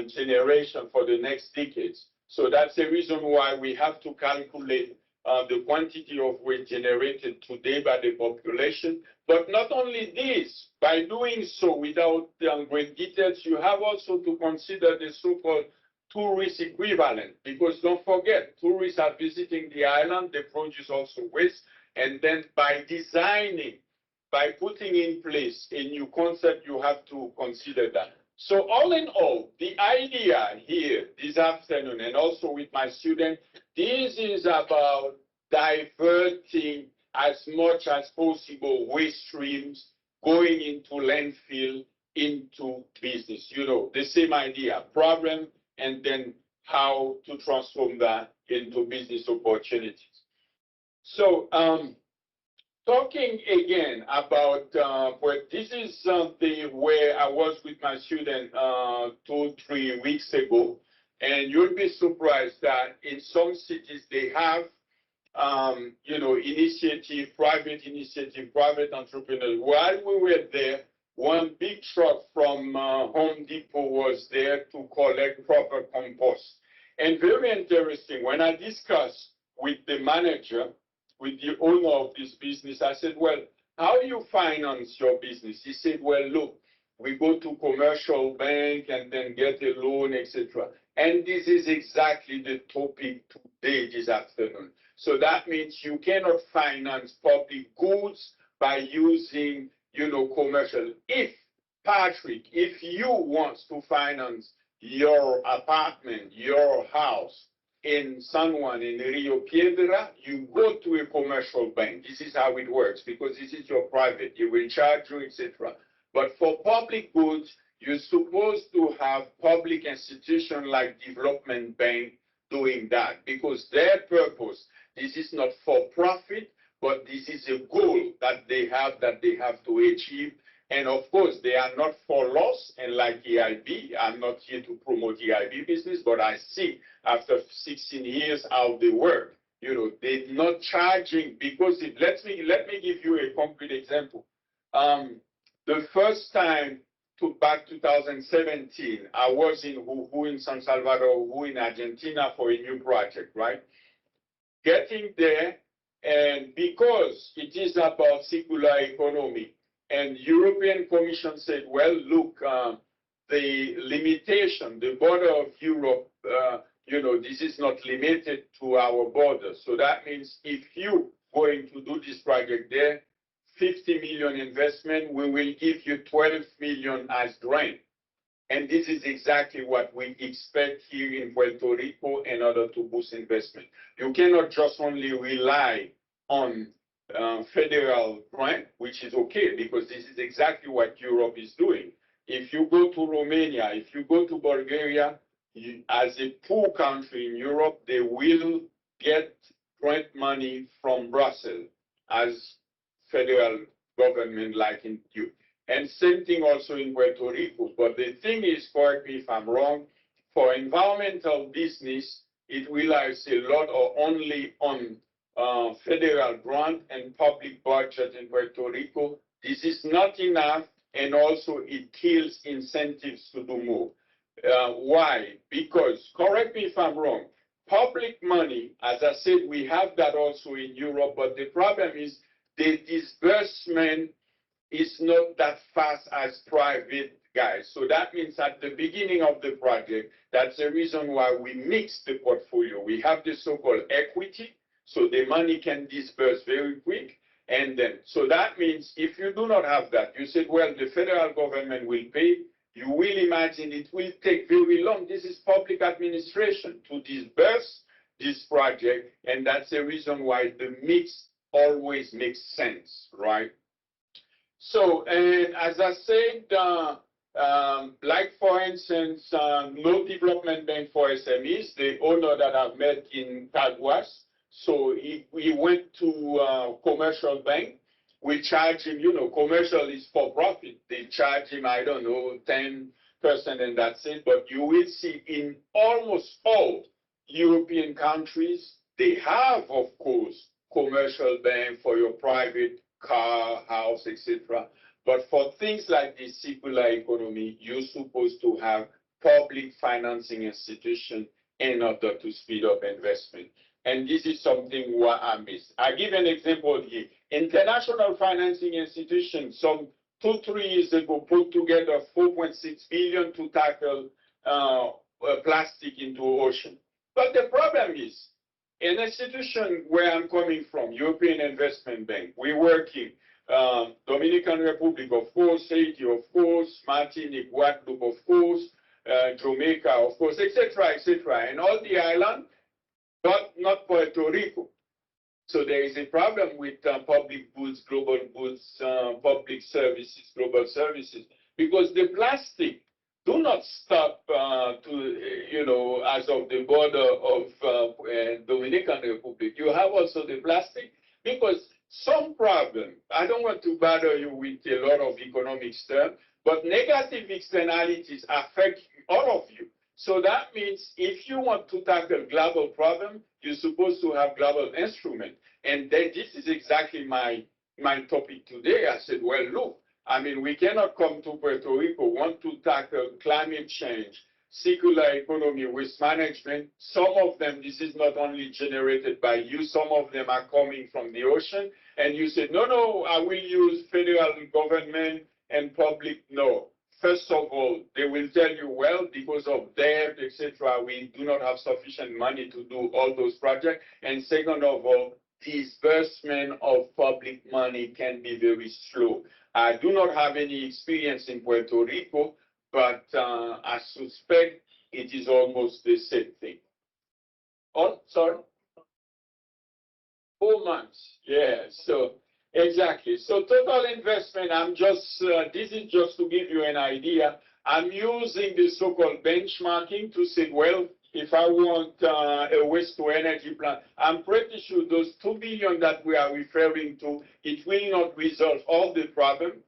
generation for the next decades. So that's the reason why we have to calculate the quantity of waste generated today by the population. But not only this, by doing so without great details, you have also to consider the so-called tourist equivalent, because don't forget, tourists are visiting the island, they produce also waste, and then by designing, by putting in place a new concept, you have to consider that. So all in all, the idea here this afternoon, and also with my students, this is about diverting as much as possible waste streams going into landfill, into business. You know, the same idea, problem, and then how to transform that into business opportunities. So talking again about, well, this is something where I was with my student 2-3 weeks ago, and you'll be surprised that in some cities they have, you know, initiative, private entrepreneurs. While we were there, one big truck from Home Depot was there to collect proper compost. And very interesting, when I discussed with the manager, with the owner of this business, I said, well, how do you finance your business? He said, well, look, we go to commercial bank and then get a loan, etc. And this is exactly the topic today, this afternoon. So that means you cannot finance public goods by using, you know, commercial. If, Patrick, if you want to finance your apartment, your house, in San Juan, in Rio Piedras, you go to a commercial bank. This is how it works, because this is your private. It will charge you, etc. But for public goods, you're supposed to have public institutions like development bank doing that, because their purpose, this is not for profit, but this is a goal that they have to achieve. And of course, they are not for loss, and like EIB, I'm not here to promote EIB business, but I see after 16 years how they work. You know, they're not charging, because let me give you a concrete example. The first time, back 2017, I was in Jujuy in San Salvador, Jujuy in Argentina for a new project, right? Getting there, and because it is about circular economy, and European Commission said, well, look, the limitation, the border of Europe, you know, this is not limited to our borders. So that means if you're going to do this project there, 50 million investment, we will give you 12 million as grant. And this is exactly what we expect here in Puerto Rico in order to boost investment. You cannot just only rely on federal grant, which is okay, because this is exactly what Europe is doing. If you go to Romania, if you go to Bulgaria, as a poor country in Europe, they will get grant money from Brussels as federal government, like in you. And same thing also in Puerto Rico. But the thing is, correct me if I'm wrong, for environmental business, it relies a lot or only on federal grant and public budget in Puerto Rico. This is not enough, and also it kills incentives to do more. Why? Because, correct me if I'm wrong, public money, as I said, we have that also in Europe, but the problem is the disbursement is not that fast as private guys. So that means at the beginning of the project, that's the reason why we mix the portfolio. We have the so-called equity, so the money can disperse very quick. And then, so that means if you do not have that, you said, well, the federal government will pay, you will imagine it will take very long. This is public administration to disburse this project, and that's the reason why the mix always makes sense, right? So, and as I said, like for instance, no development bank for SMEs, the owner that I've met in Caguas, so he went to commercial bank. We charge him, you know, commercial is for profit. They charge him, I don't know, 10%, and that's it. But you will see in almost all European countries, they have, of course, commercial bank for your private car, house, etc. But for things like the circular economy, you're supposed to have public financing institution in order to speed up investment. And this is something what I miss. I give an example here. International financing institutions, some 2-3 years ago, put together 4.6 billion to tackle plastic into ocean. But the problem is, an institution where I'm coming from, European Investment Bank, we're working, Dominican Republic, of course, Haiti, of course, Martinique, Guadeloupe, of course, Jamaica, of course, etc., etc., and all the island, but not Puerto Rico. So there is a problem with public goods, global goods, public services, global services, because the plastic do not stop as of the border of Dominican Republic. You have also the plastic, because some problem, I don't want to bother you with a lot of economics terms, but negative externalities affect all of you. So that means if you want to tackle global problem, you're supposed to have global instrument. And then this is exactly my topic today. I said, well, look, I mean, we cannot come to Puerto Rico, want to tackle climate change, circular economy, waste management. Some of them, this is not only generated by you, some of them are coming from the ocean. And you said, no, I will use federal government and public. No. First of all, they will tell you, well, because of debt, etc., we do not have sufficient money to do all those projects. And second of all, disbursement of public money can be very slow. I do not have any experience in Puerto Rico, but I suspect it is almost the same thing. Oh, sorry? 4 months, yeah, so exactly. So total investment, I'm just, this is just to give you an idea. I'm using the so-called benchmarking to say, well, if I want a waste-to-energy plant, I'm pretty sure those 2 billion that we are referring to, it will not resolve all the problem,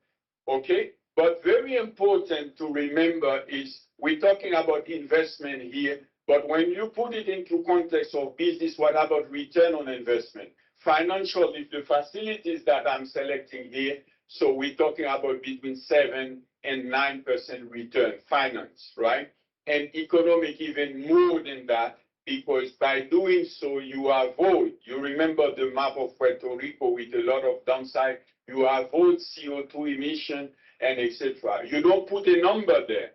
okay? But very important to remember is we're talking about investment here, but when you put it into context of business, what about return on investment? Financial, if the facilities that I'm selecting here, so we're talking about between 7 and 9% return, finance, right? And economic even more than that, because by doing so, you avoid, you remember the map of Puerto Rico with a lot of downside, you avoid CO2 emission and etc. You don't put a number there,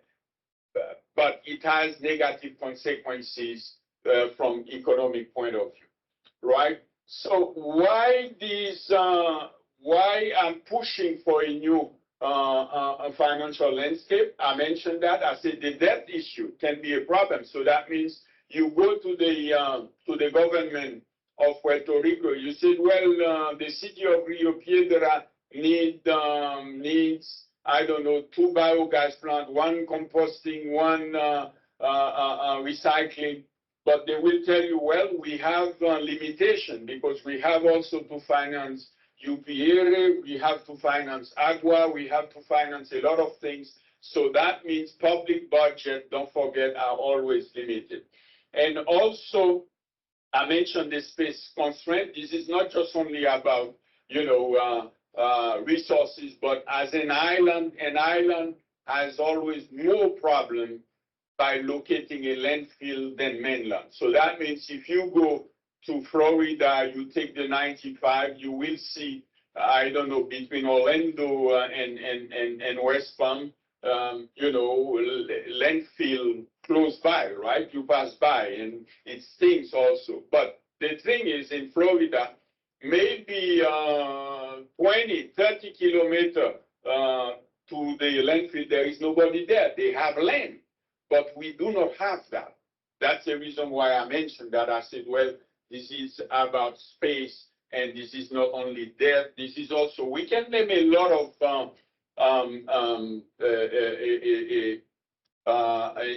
but it has negative consequences from economic point of view, right? So why I'm pushing for a new financial landscape? I mentioned that. I said the debt issue can be a problem. So that means you go to the government of Puerto Rico. You said, well, the city of Rio Piedras needs, I don't know, 2 biogas plants, 1 composting, 1 recycling. But they will tell you, well, we have limitation because we have also to finance UPR, we have to finance Agua, we have to finance a lot of things. So that means public budget, don't forget, are always limited. And also, I mentioned the space constraint. This is not just only about, resources, but as an island has always more problem by locating a landfill than mainland. So that means if you go to Florida, you take the 95, you will see, I don't know, between Orlando and West Palm, landfill close by, right? You pass by and it stinks also. But the thing is, in Florida, maybe 20, 30 kilometers to the landfill, there is nobody there. They have land. But we do not have that. That's the reason why I mentioned that. I said, well, this is about space, and this is not only debt. This is also, we can name a lot of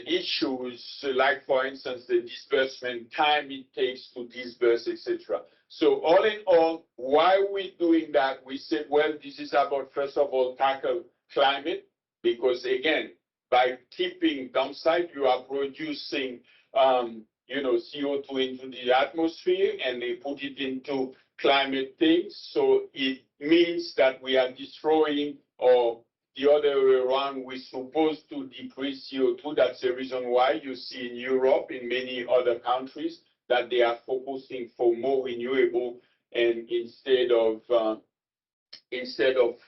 issues, like, for instance, the disbursement, time it takes to disburse, etc. So all in all, why we're doing that, we said, well, this is about, first of all, tackle climate, because, again, by keeping downside, you are producing, CO2 into the atmosphere, and they put it into climate things. So it means that we are destroying our the other way around. We're supposed to decrease CO2. That's the reason why you see in Europe, in many other countries, that they are focusing for more renewable and instead of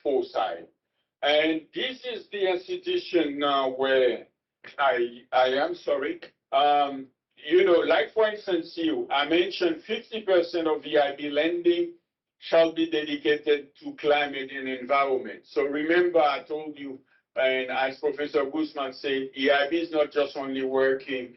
fossil. And this is the institution where I am sorry. You know, like for instance, I mentioned 50% of EIB lending shall be dedicated to climate and environment. So remember, I told you, and as Professor Guzman said, EIB is not just only working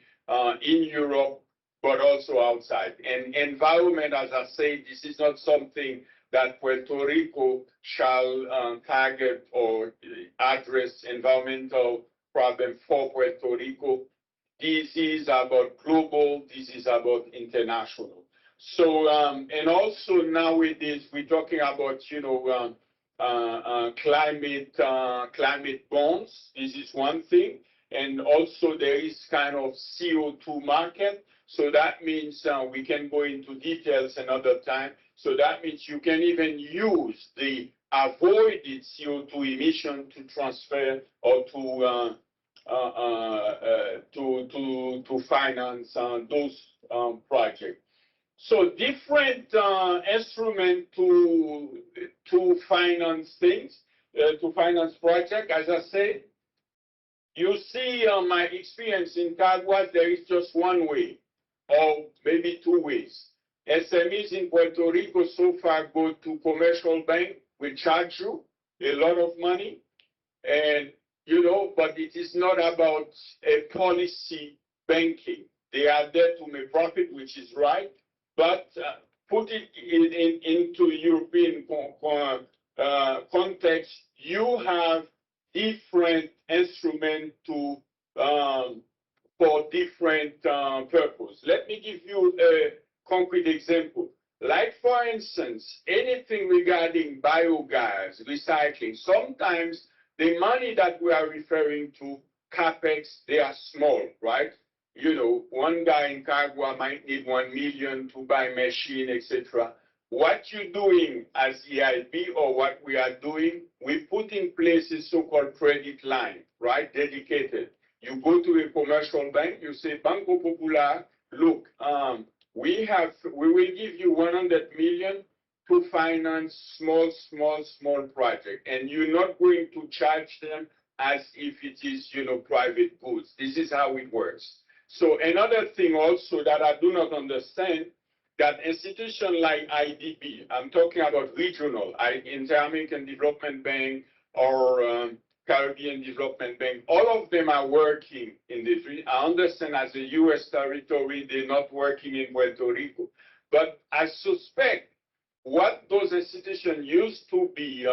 in Europe, but also outside. And environment, as I said, this is not something that Puerto Rico shall target or address environmental problem for Puerto Rico. This is about global, this is about international. So, and also nowadays, we're talking about, you know, climate bonds. This is one thing. And also there is kind of CO2 market. So that means we can go into details another time. So that means you can even use the avoided CO2 emission to transfer or to finance those projects. So different instruments to finance things, to finance projects. As I said, you see my experience in Caguas, there is just one way, or maybe two ways. SMEs in Puerto Rico so far go to commercial bank, will charge you a lot of money, and you know, but it is not about a policy banking. They are there to make profit, which is right, but put it into European context, you have different instruments to for different purpose. Let me give you a concrete example. Like for instance, anything regarding biogas, recycling, sometimes the money that we are referring to, CapEx, they are small, right? You know, one guy in Cagua might need 1 million to buy machine, etc. What you're doing as EIB or what we are doing, we put in place a so-called credit line, right, dedicated. You go to a commercial bank, you say, Banco Popular, look, we will give you 100 million to finance small project, and you're not going to charge them as if it is, you know, private goods. This is how it works. So another thing also that I do not understand, that institution like IDB, I'm talking about regional, Inter-American Development Bank or Caribbean Development Bank, all of them are working in this region. I understand as a U.S. territory, they're not working in Puerto Rico. But I suspect what those institutions used to be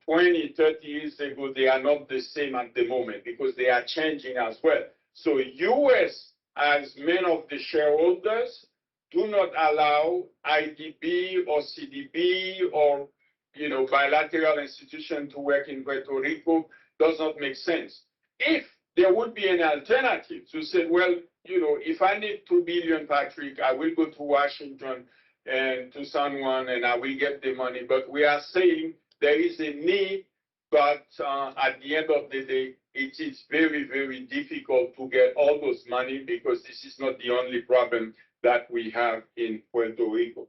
20, 30 years ago, they are not the same at the moment because they are changing as well. So U.S., as many of the shareholders, do not allow IDB or CDB or, you know, bilateral institution to work in Puerto Rico. Does not make sense. If there would be an alternative to say, well, you know, if I need 2 billion, Patrick, I will go to Washington and to San Juan and I will get the money. But we are saying there is a need, but at the end of the day, it is very, very difficult to get all those money because this is not the only problem that we have in Puerto Rico.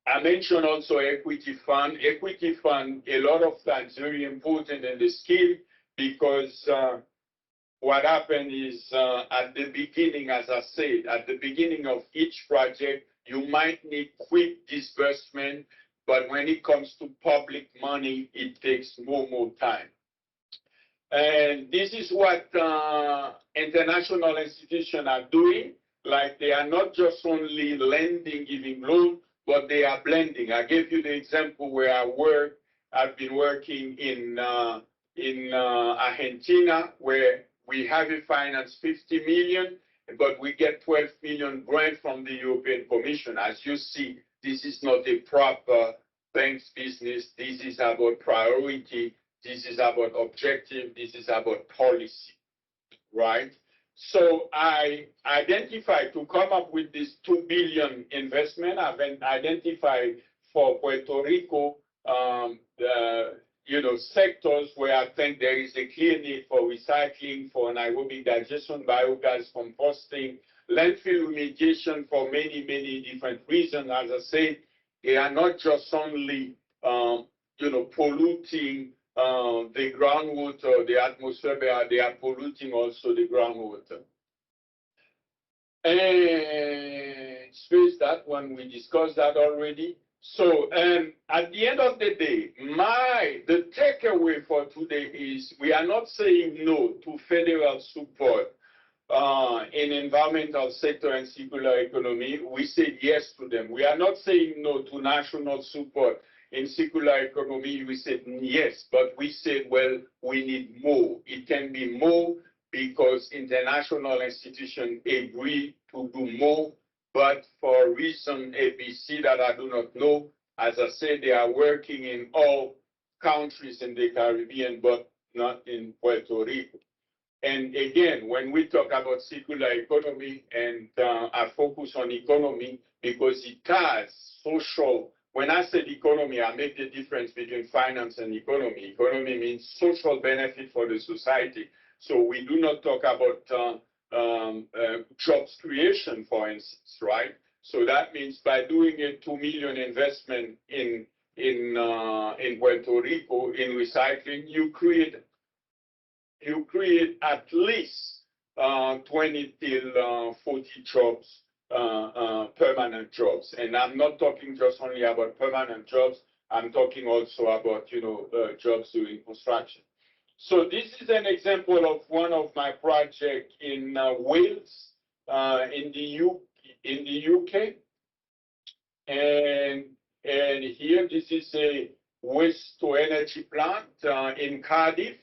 I mentioned also equity fund. Equity fund, a lot of times, very important in the scheme because what happened is at the beginning, as I said, at the beginning of each project, you might need quick disbursement, but when it comes to public money, it takes more time. And this is what international institutions are doing. Like they are not just only lending, giving loan, but they are blending. I gave you the example where I've been working in Argentina, where we have a finance 50 million, but we get 12 million grant from the European Commission. As you see, this is not a proper bank's business. This is about priority. This is about objective. This is about policy, right? So I identified to come up with this 2 billion investment. I've identified for Puerto Rico, sectors where I think there is a clear need for recycling, for anaerobic digestion, biogas composting, landfill remediation for many, many different reasons. As I said, they are not just only, polluting the groundwater, the atmosphere, but they are polluting also the groundwater. And space that one, we discussed that already. So, at the end of the day, the takeaway for today is we are not saying no to federal support in environmental sector and circular economy. We said yes to them. We are not saying no to national support in circular economy. We said yes, but we said, well, we need more. It can be more because international institutions agree to do more, but for a reason ABC that I do not know. As I said, they are working in all countries in the Caribbean, but not in Puerto Rico. And again, when we talk about circular economy, and I focus on economy because it has social. When I said economy, I make the difference between finance and economy. Economy means social benefit for the society. So we do not talk about jobs creation, for instance, right? So that means by doing a $2 million investment in Puerto Rico in recycling, you create at least 20 till 40 jobs, permanent jobs. And I'm not talking just only about permanent jobs. I'm talking also about jobs doing construction. So this is an example of one of my projects in Wales, in the UK, and here this is a waste to energy plant in Cardiff.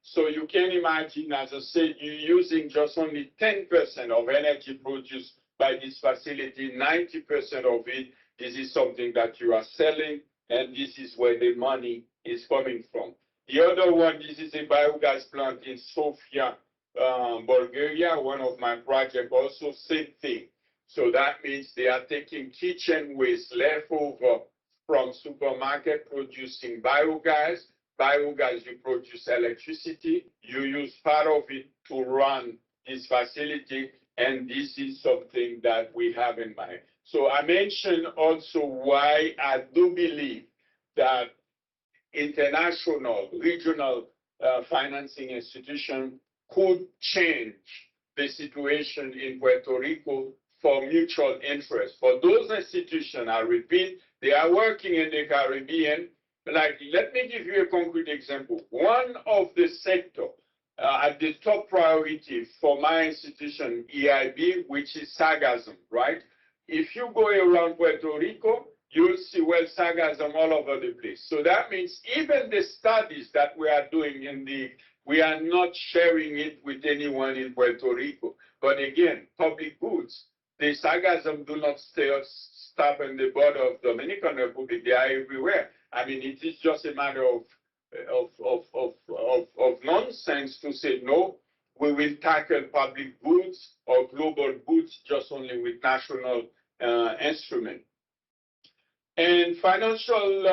So you can imagine, as I said, you're using just only 10% of energy produced by this facility. 90% of it, this is something that you are selling, and this is where the money is coming from. The other one, this is a biogas plant in Sofia, Bulgaria, one of my projects, also same thing. So that means they are taking kitchen waste leftover from supermarket, producing biogas. Biogas, you produce electricity. You use part of it to run this facility, and this is something that we have in mind. So I mentioned also why I do believe that international, regional financing institutions could change the situation in Puerto Rico for mutual interest. For those institutions, I repeat, they are working in the Caribbean. Like, let me give you a concrete example. One of the sectors at the top priority for my institution, EIB, which is sargassum, right? If you go around Puerto Rico, you'll see sargassum all over the place. So that means even the studies that we are doing we are not sharing it with anyone in Puerto Rico. But again, public goods, the sargassum do not stop in the border of Dominican Republic. They are everywhere. I mean, it is just a matter of nonsense to say, no, we will tackle public goods or global goods just only with national instruments. And financing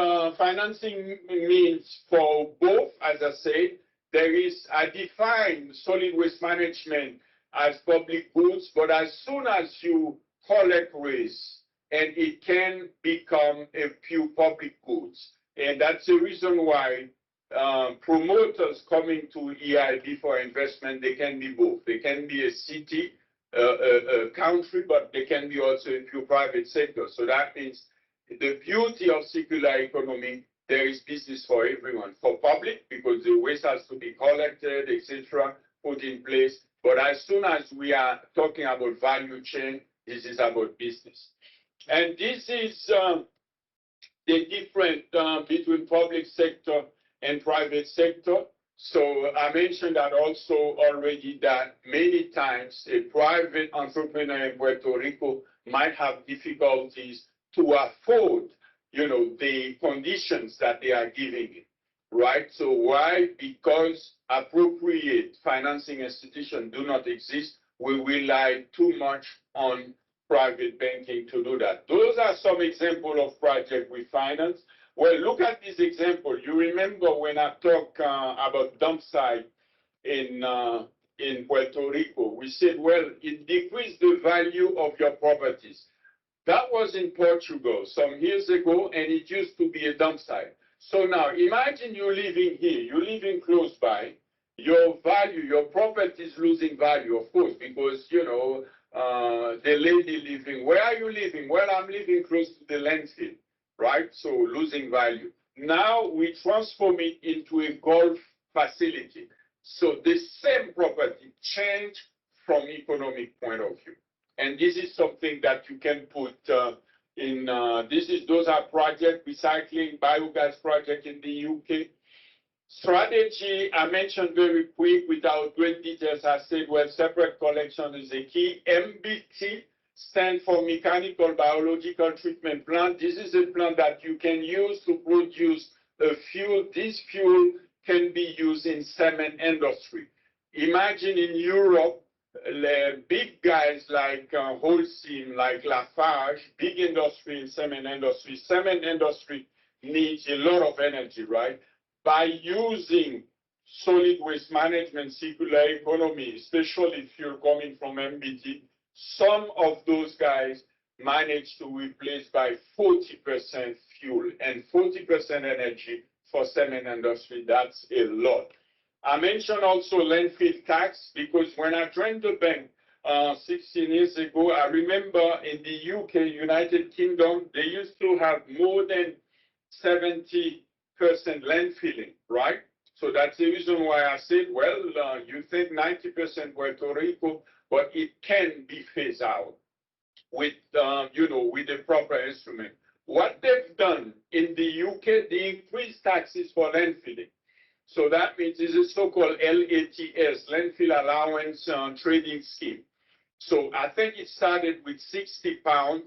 means for both, as I said, I define solid waste management as public goods, but as soon as you collect waste, and it can become a pure public goods. And that's the reason why promoters coming to EIB for investment, they can be both. They can be a city, a country, but they can be also a pure private sector. So that means the beauty of circular economy, there is business for everyone. For public, because the waste has to be collected, etc., put in place. But as soon as we are talking about value chain, this is about business. And this is the difference between public sector and private sector. So I mentioned that also already, that many times a private entrepreneur in Puerto Rico might have difficulties to afford, the conditions that they are giving it, right? So why? Because appropriate financing institutions do not exist. We rely too much on private banking to do that. Those are some examples of projects we finance. Well, look at this example. You remember when I talked about dump site in Puerto Rico, we said, well, it decreased the value of your properties. That was in Portugal some years ago, and it used to be a dump site. So now imagine you're living here, you're living close by, your value, your property is losing value, of course, because, you know, the lady living, where are you living? Well, I'm living close to the landfill, right? So losing value. Now we transform it into a golf facility. So the same property changed from economic point of view. And this is something that you can put those are project, recycling, biogas project in the UK. Strategy, I mentioned very quick without great details. I said, well, separate collection is a key. MBT stands for mechanical biological treatment plant. This is a plant that you can use to produce a fuel. This fuel can be used in cement industry. Imagine in Europe, big guys like Holcim, like Lafarge, big industry in cement industry. Cement industry needs a lot of energy, right? By using solid waste management, circular economy, especially fuel coming from MBT, some of those guys manage to replace by 40% fuel and 40% energy for cement industry. That's a lot. I mentioned also landfill tax because when I joined the bank 16 years ago, I remember in the UK, United Kingdom, they used to have more than 70% landfilling, right? So that's the reason why I said, well, you think 90% Puerto Rico, but it can be phased out with, with the proper instrument. What they've done in the UK, they increased taxes for landfilling. So that means it's a so-called LATS, Landfill Allowance Trading Scheme. So I think it started with £60.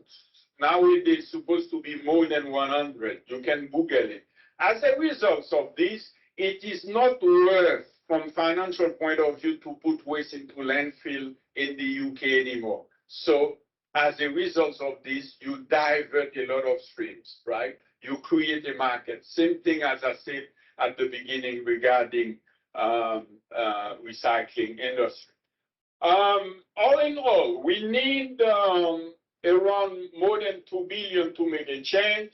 Nowadays, it's supposed to be more than 100. You can Google it. As a result of this, it is not worth, from financial point of view, to put waste into landfill in the UK anymore. So as a result of this, you divert a lot of streams, right? You create a market. Same thing as I said at the beginning regarding recycling industry. All in all, we need around more than 2 billion to make a change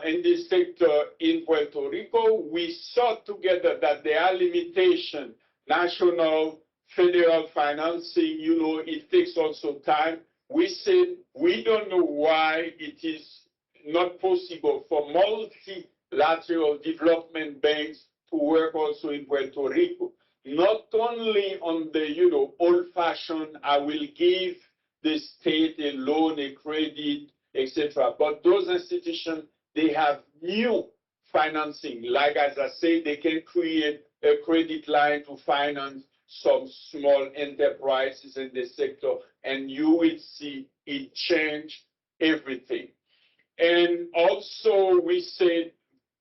in this sector in Puerto Rico. We saw together that there are limitations, national, federal financing, it takes also time. We said we don't know why it is not possible for multilateral development banks to work also in Puerto Rico. Not only on the, old-fashioned, I will give the state a loan, a credit, etc. But those institutions, they have new financing. Like as I said, they can create a credit line to finance some small enterprises in the sector, and you will see it change everything. And also, we said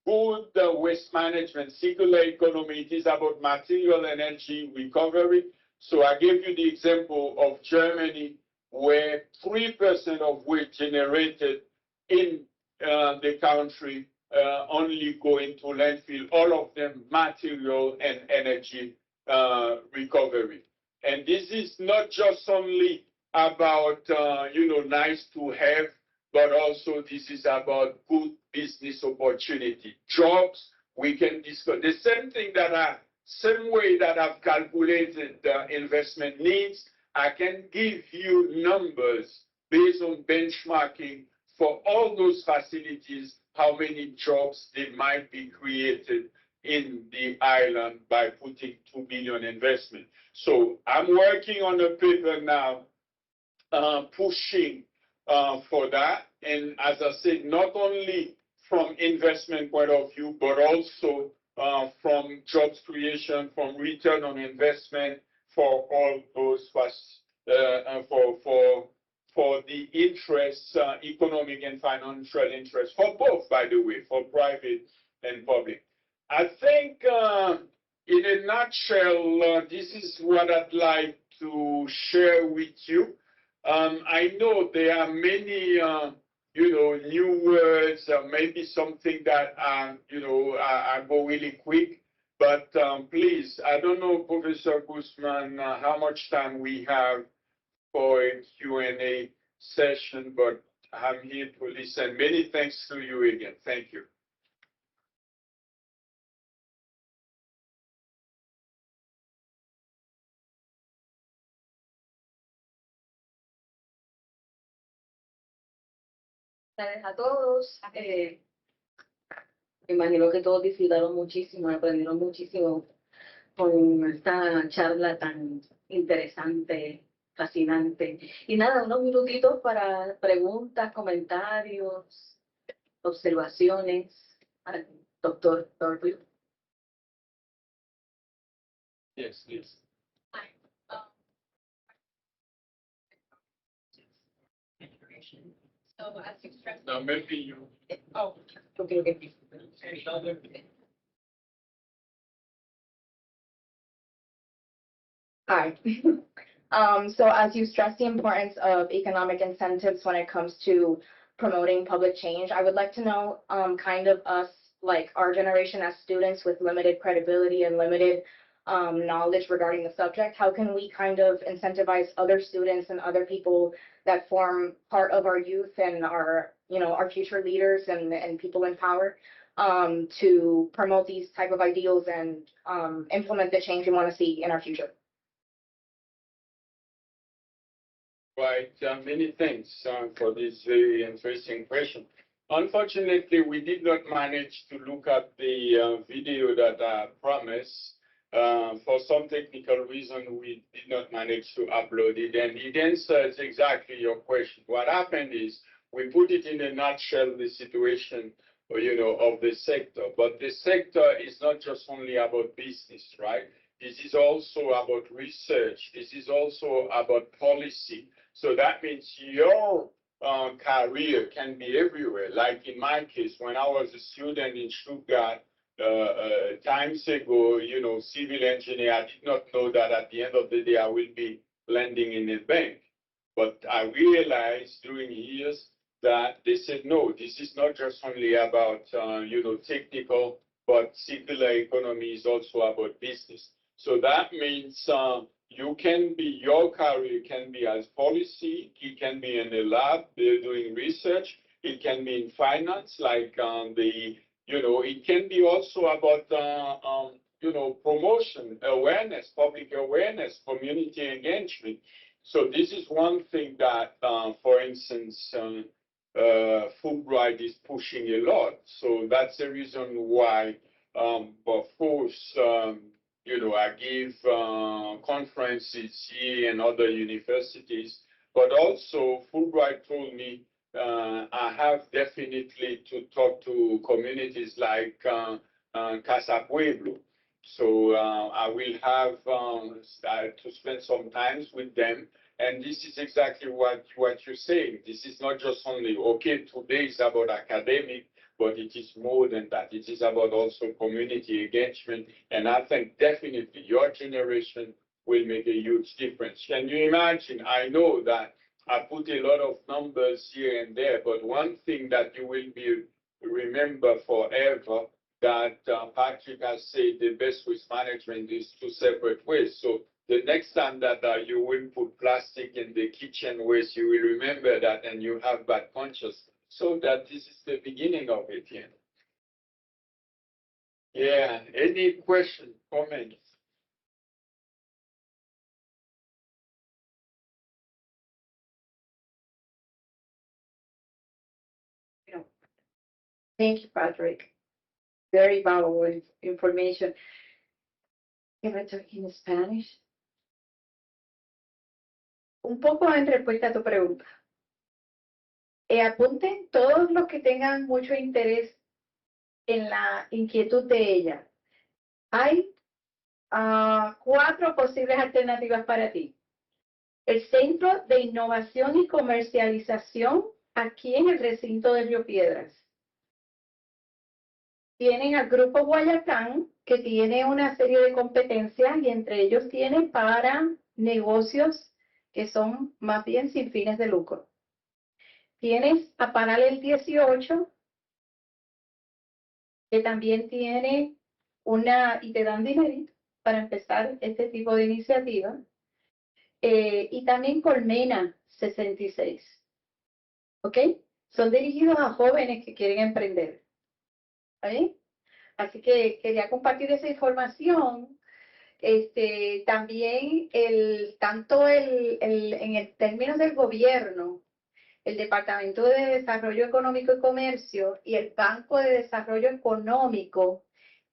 good waste management, circular economy, it is about material energy recovery. So I gave you the example of Germany, where 3% of waste generated in the country only go into landfill, all of them material and energy recovery. And this is not just only about, nice to have, but also this is about good business opportunity. Jobs, we can discuss. The same way that I've calculated the investment needs, I can give you numbers based on benchmarking for all those facilities, how many jobs they might be created in the island by putting 2 billion investment. So I'm working on a paper now pushing for that. And as I said, not only from investment point of view, but also from jobs creation, from return on investment for all those for the interests, economic and financial interests, for both, by the way, for private and public. I think in a nutshell, this is what I'd like to share with you. I know there are many new words, maybe something that, I go really quick. But please, I don't know, Professor Guzman, how much time we have for a Q&A session, but I'm here to listen. Many thanks to you again. Thank you.
Tardes a todos. Me imagino que todos disfrutaron muchísimo, aprendieron muchísimo con esta charla tan interesante, fascinante. Y nada, unos minutitos para preguntas, comentarios, observaciones al doctor Dorvel.
Yes, yes.
So as you stressed,
Now, maybe you.
oh,
Okay.
Hi. So as you stress the importance of economic incentives when it comes to promoting public change, I would like to know kind of us, like our generation as students with limited credibility and limited knowledge regarding the subject, how can we kind of incentivize other students and other people that form part of our youth and our, our future leaders and people in power to promote these type of ideals and implement the change we want to see in our future?
Right, many thanks for this very interesting question. Unfortunately, we did not manage to look at the video that I promised. For some technical reason, we did not manage to upload it, and it answers exactly your question. What happened is we put it in a nutshell, the situation, of the sector. But the sector is not just only about business, right? This is also about research. This is also about policy. So that means your career can be everywhere. Like in my case, when I was a student in Stuttgart times ago, civil engineer, I did not know that at the end of the day I will be landing in a bank. But I realized during years that they said, no, this is not just only about, technical, but circular economy is also about business. So that means your career can be as policy, it can be in a lab doing research, it can be in finance, like it can be also about, promotion, awareness, public awareness, community engagement. So this is one thing that, for instance, Fulbright is pushing a lot. So that's the reason why, of course, I give conferences here and other universities, but also Fulbright told me I have definitely to talk to communities like Casa Pueblo. So I will have to spend some time with them. And this is exactly what you're saying. This is not just only, okay, today is about academic, but it is more than that. It is about also community engagement. And I think definitely your generation will make a huge difference. Can you imagine? I know that I put a lot of numbers here and there, but one thing that you will be remember forever, that Patrick has said the best waste management is two separate ways. So the next time that you will put plastic in the kitchen waste, you will remember that and you have that consciousness. So that this is the beginning of it here. Yeah, any question, comments?
Thank you, Patrick. Very valuable information. Can I talk in Spanish? Un poco en respuesta a tu pregunta. Apunten todos los que tengan mucho interés en la inquietud de ella. Hay 4 posibles alternativas para ti. El Centro de Innovación y Comercialización aquí en el recinto de Río Piedras. Tienen al Grupo Guayacán, que tiene una serie de competencias y entre ellos tienen para negocios que son más bien sin fines de lucro. Tienes a Paralel 18, que también tiene y te dan dinero para empezar este tipo de iniciativa. Y también Colmena 66. ¿Ok? Son dirigidos a jóvenes que quieren emprender. ¿Vale? Así que quería compartir esa información. También en el términos del gobierno, el Departamento de Desarrollo Económico y Comercio y el Banco de Desarrollo Económico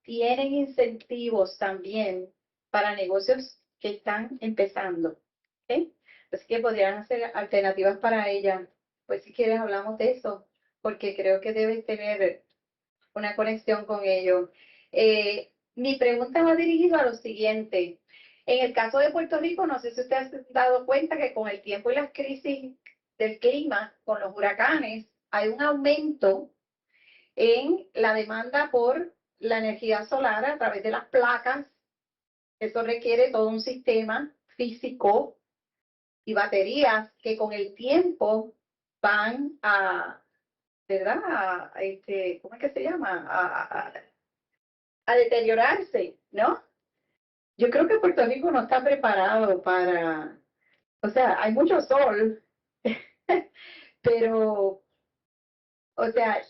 tienen incentivos también para negocios que están empezando. ¿Okay? Así que podrían ser alternativas para ella. Pues si quieres hablamos de eso, porque creo que debes tener una conexión con ellos. Mi pregunta va dirigida a lo siguiente. En el caso de Puerto Rico, no sé si ustedes se han dado cuenta que con el tiempo y las crisis del clima, con los huracanes, hay un aumento en la demanda por la energía solar a través de las placas. Eso requiere todo un sistema físico y baterías que con el tiempo van a, ¿verdad? ¿Cómo es que se llama? A deteriorarse, ¿no? Yo creo que Puerto Rico no está preparado para, o sea, hay mucho sol, pero, o sea,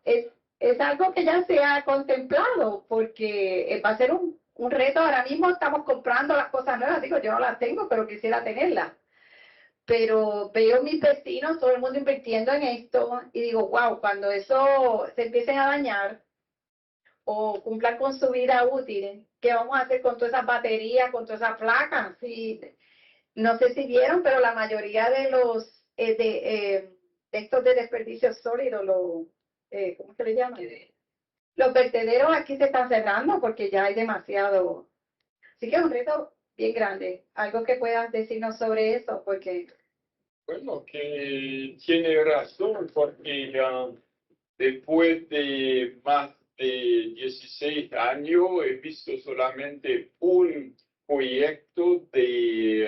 es algo que ya se ha contemplado, porque va a ser un reto. Ahora mismo estamos comprando las cosas nuevas, digo, yo no las tengo, pero quisiera tenerlas. Pero veo mis vecinos, todo el mundo invirtiendo en esto, y digo, wow, cuando eso se empiecen a dañar o cumplan con su vida útil, ¿qué vamos a hacer con todas esas baterías, con todas esas placas? Sí, no sé si vieron, pero la mayoría de los de estos de desperdicios sólidos, ¿cómo se le llama? Los vertederos aquí se están cerrando porque ya hay demasiado. Así que es un reto bien grande. Algo que puedas decirnos sobre eso, porque...
Bueno, que tiene razón, porque después de más de 16 años he visto solamente un proyecto de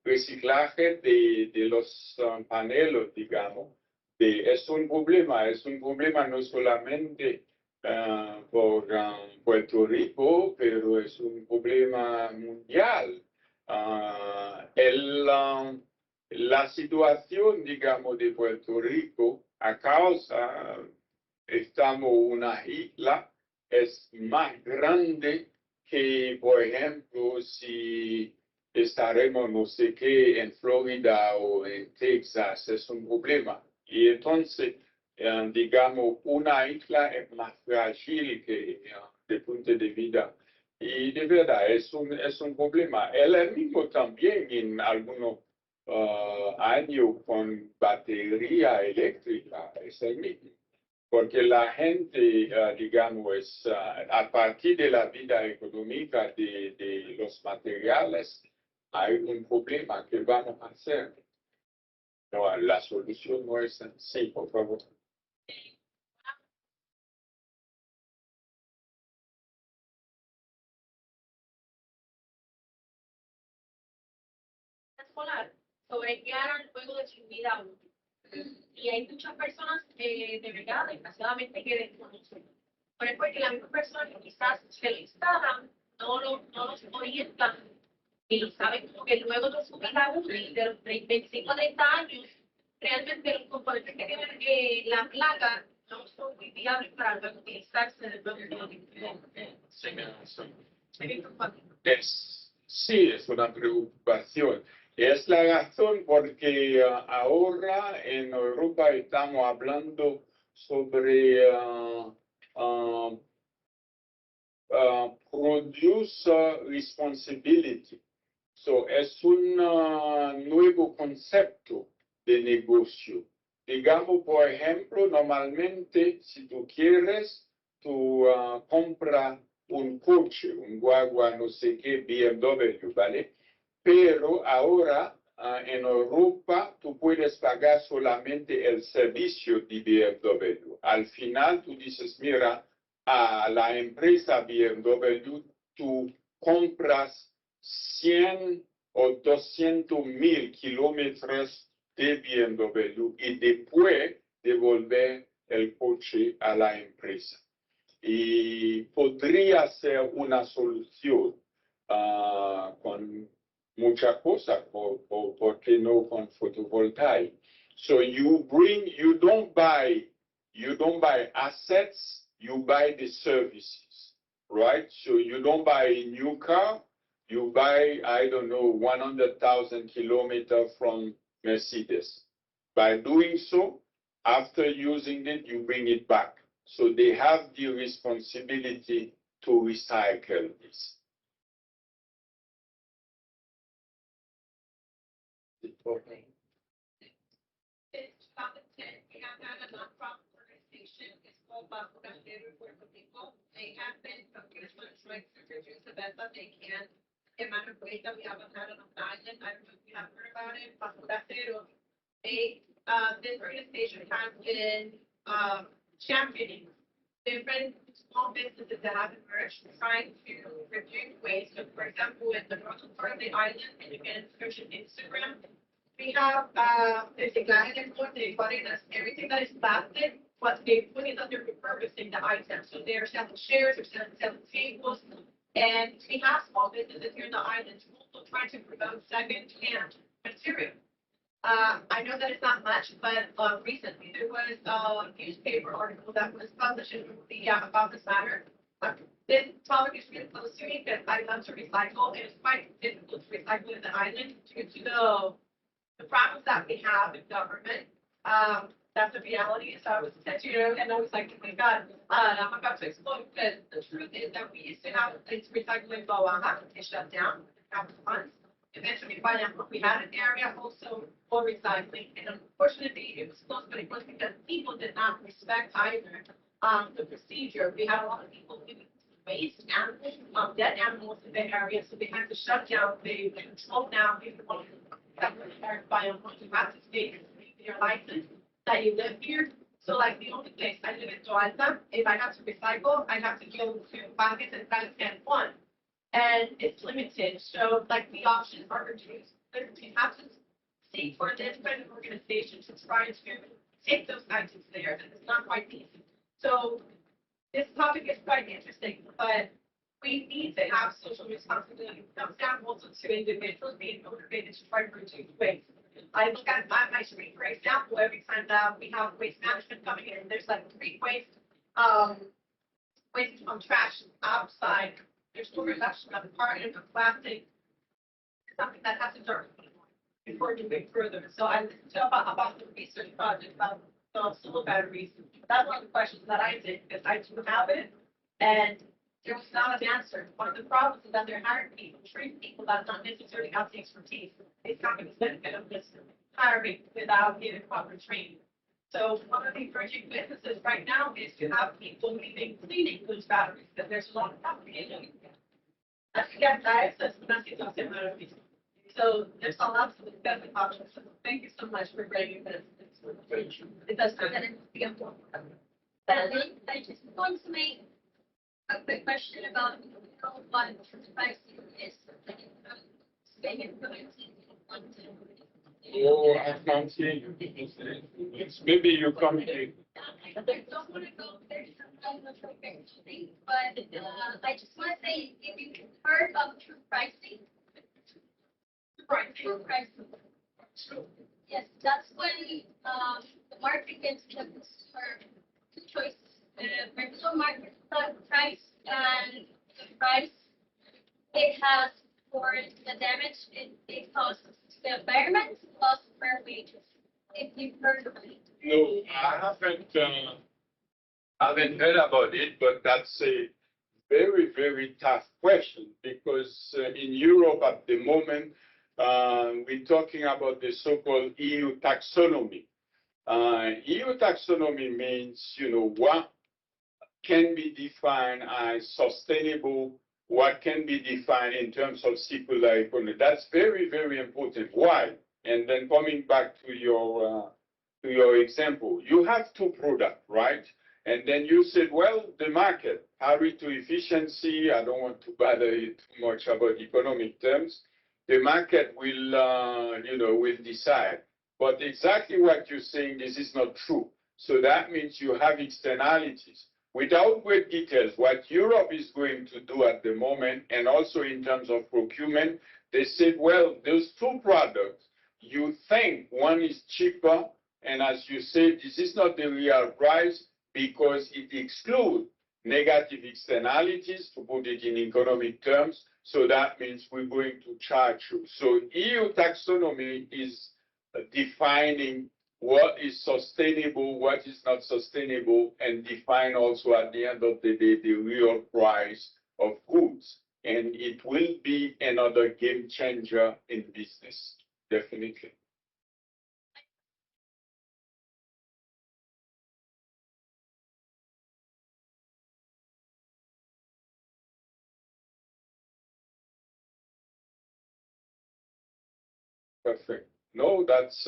reciclaje de los paneles, digamos. Es un problema no solamente por Puerto Rico, pero es un problema mundial. La situación, digamos, de Puerto Rico, a causa, estamos una isla, es más grande que, por ejemplo, si estaremos no sé qué en Florida o en Texas, es un problema. Y entonces, digamos, una isla es más frágil que de punto de vista. Y de verdad, es un problema. El mismo también en algunos años con batería eléctrica, es el mismo. Porque la gente, digamos, a partir de la vida económica de los materiales, hay un problema que vamos a hacer. No, la solución no es sí, por favor.
Escolar sobre qué harán luego de su vida útil. Y hay muchas personas, de verdad, desgraciadamente, que desconocen. Por ejemplo, que las mismas personas que quizás se lo instalan, no los orientan y saben como que luego de su vida útil, de los 25 a 30 años, realmente los componentes que tienen la placa no son muy viables para luego utilizarse de nuevo.
Sí, es una preocupación. Es la razón porque ahora en Europa estamos hablando sobre producer responsibility. So, es un nuevo concepto de negocio. Digamos, por ejemplo, normalmente, si tú quieres, tú compras un coche, un guagua, no sé qué, BMW, ¿vale? Pero ahora en Europa tú puedes pagar solamente el servicio de BMW. Al final tú dices, mira, a la empresa BMW tú compras 100 o 200.000 kilómetros de BMW y después devolver el coche a la empresa. Y podría ser una solución con muchas cosas, ¿por qué no con fotovoltaica? So you don't buy assets, you buy the services, right? So you don't buy a new car, you buy, I don't know, 100,000 kilometers from Mercedes. By doing so, after using it, you bring it back. So they have the responsibility to recycle this.
In 2010, we have had a nonprofit organization. It's called Puerto Rico. They have been focused on trying to reduce the best that they can. In Managua, we haven't had an island. I don't know if you have heard about it. This organization has been championing different small businesses that have emerged, trying to reduce waste. So, for example, in the northern part of the island, and you can search on Instagram, we have everything that is plastic, what they put in under repurposing the items. So they're selling chairs, they're selling tables, and we have small businesses here in the islands also trying to promote second-hand material. I know that it's not much, but recently there was a newspaper article that was published about this matter. This topic is really close to me because I love to recycle, and it's quite difficult to recycle in the island due to the problems that we have in government. That's the reality. So I was and I was like, oh my God, I'm about to explode because the truth is that we used to have this recycling go on, it shut down, after months. Eventually, we had an area also for recycling, and unfortunately, it was closed, but it was because people did not respect either the procedure. We had a lot of people leaving waste animals, dead animals in the area, so they had to shut down. They control now. People want to verify on what you have to state your license that you live here. So, like the only place I live in Joalta, if I have to recycle, I have to go to Parque Central San Juan. And it's limited, so like the options are reduced. You have to seek for an independent organization to try to take those items there, and it's not quite easy. So this topic is quite interesting, but we need to have social responsibility. Comes down also to individuals being motivated to try to reduce waste. I look at my street, for example, every time that we have waste management coming in, there's like 3 waste from trash outside. There's no reduction of carton of plastic, something that has to start before moving further. So I listened to about the research project about the solar batteries. That's one of the questions that I did because I do have it, and there was not an answer. One of the problems is that they're hiring people, trained people that don't necessarily have the expertise. These companies benefit of this hiring without getting proper training. So one of the emerging businesses right now is to have people leaving cleaning those batteries, because there's a lot of propagation. So there's a lot of investment options. So thank you so much for bringing this. It does not be important. I just want to make a quick question about what pricing is.
Oh, I can't see you. Maybe you come here.
I don't want to go there, but I just want to say, if you've heard of true pricing, true pricing. Yes, that's when the market gets the consumer 2 choices: regular market price and the price it has for the damage it causes to the environment plus fair wages. If you've heard of it.
No, I haven't heard about it, but that's a very, very tough question because in Europe at the moment, we're talking about the so-called EU taxonomy. EU taxonomy means, what can be defined as sustainable, what can be defined in terms of circular economy. That's very, very important. Why? And then coming back to your example, you have 2 products, right? And then you said, well, the market, hurry to efficiency. I don't want to bother you too much about economic terms. The market will, will decide. But exactly what you're saying, this is not true. So that means you have externalities. Without great details, what Europe is going to do at the moment, and also in terms of procurement, they said, well, those two products, you think one is cheaper, and as you said, this is not the real price because it excludes negative externalities, to put it in economic terms. So that means we're going to charge you. So EU taxonomy is defining what is sustainable, what is not sustainable, and define also at the end of the day the real price of goods. And it will be another game changer in business, definitely. Perfect. No, that's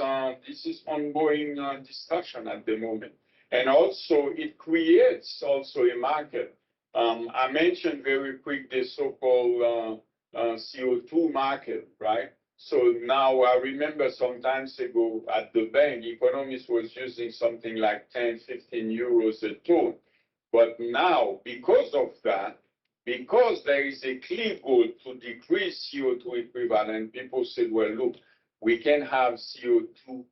this is ongoing discussion at the moment, and also it creates also a market. I mentioned very quick the so-called CO2 market, right? So now I remember some times ago at the bank, economists was using something like 10, 15 euros a ton, but now because of that, because there is a clear goal to decrease CO2 equivalent, people said, well, look, we can have CO2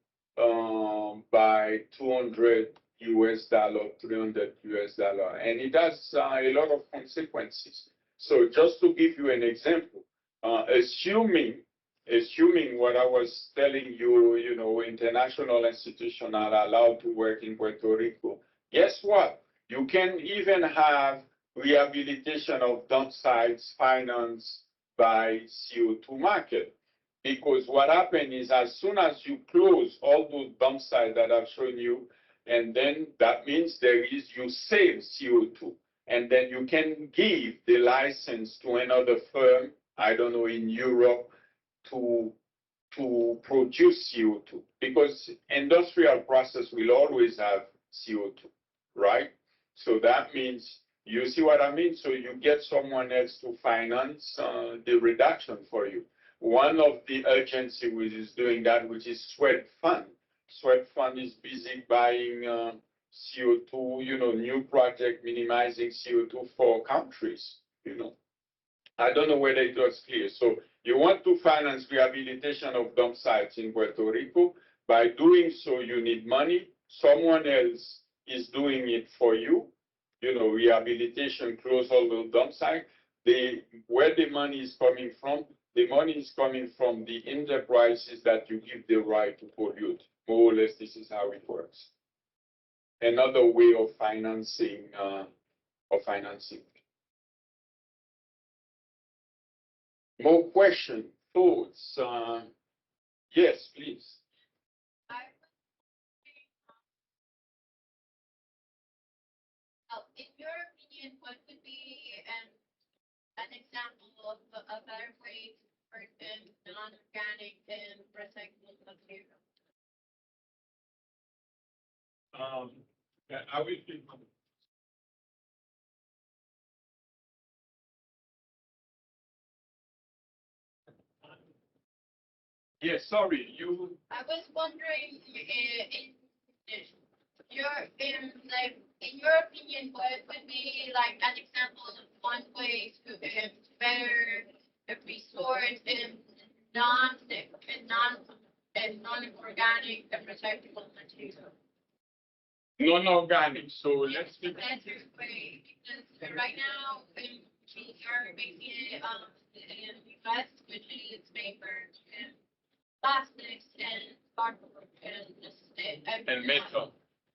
by 200 US dollar, 300 US dollar, and it has a lot of consequences. So just to give you an example, assuming what I was telling you, you know, international institutions are allowed to work in Puerto Rico, guess what? You can even have rehabilitation of dump sites financed by CO2 market. Because what happened is as soon as you close all those dump sites that I've shown you, and then that means you save CO2. And then you can give the license to another firm, I don't know, in Europe, to produce CO2. Because industrial process will always have CO2, right? So that means, you see what I mean? So you get someone else to finance the reduction for you. One of the agencies which is doing that, which is Sweat Fund. Sweat Fund is busy buying CO2, you know, new project minimizing CO2 for countries, you know. I don't know whether it was clear. So you want to finance rehabilitation of dump sites in Puerto Rico. By doing so, you need money. Someone else is doing it for you. You know, rehabilitation, close all the dump sites. Where the money is coming from, the money is coming from the enterprises that you give the right to pollute. More or less, this is how it works. Another way of financing, More questions, thoughts? Yes, please.
In your opinion, what would be an example of a better way to purchase non-organic and recyclable material?
I will think. Yes, sorry, you.
I was wondering, in your opinion, what would be like an example of one way to better resource and non-organic and recyclable material?
Non-organic, so let's
the better way, because right now we are making it in the US, which is paper and plastics and cardboard and
metal.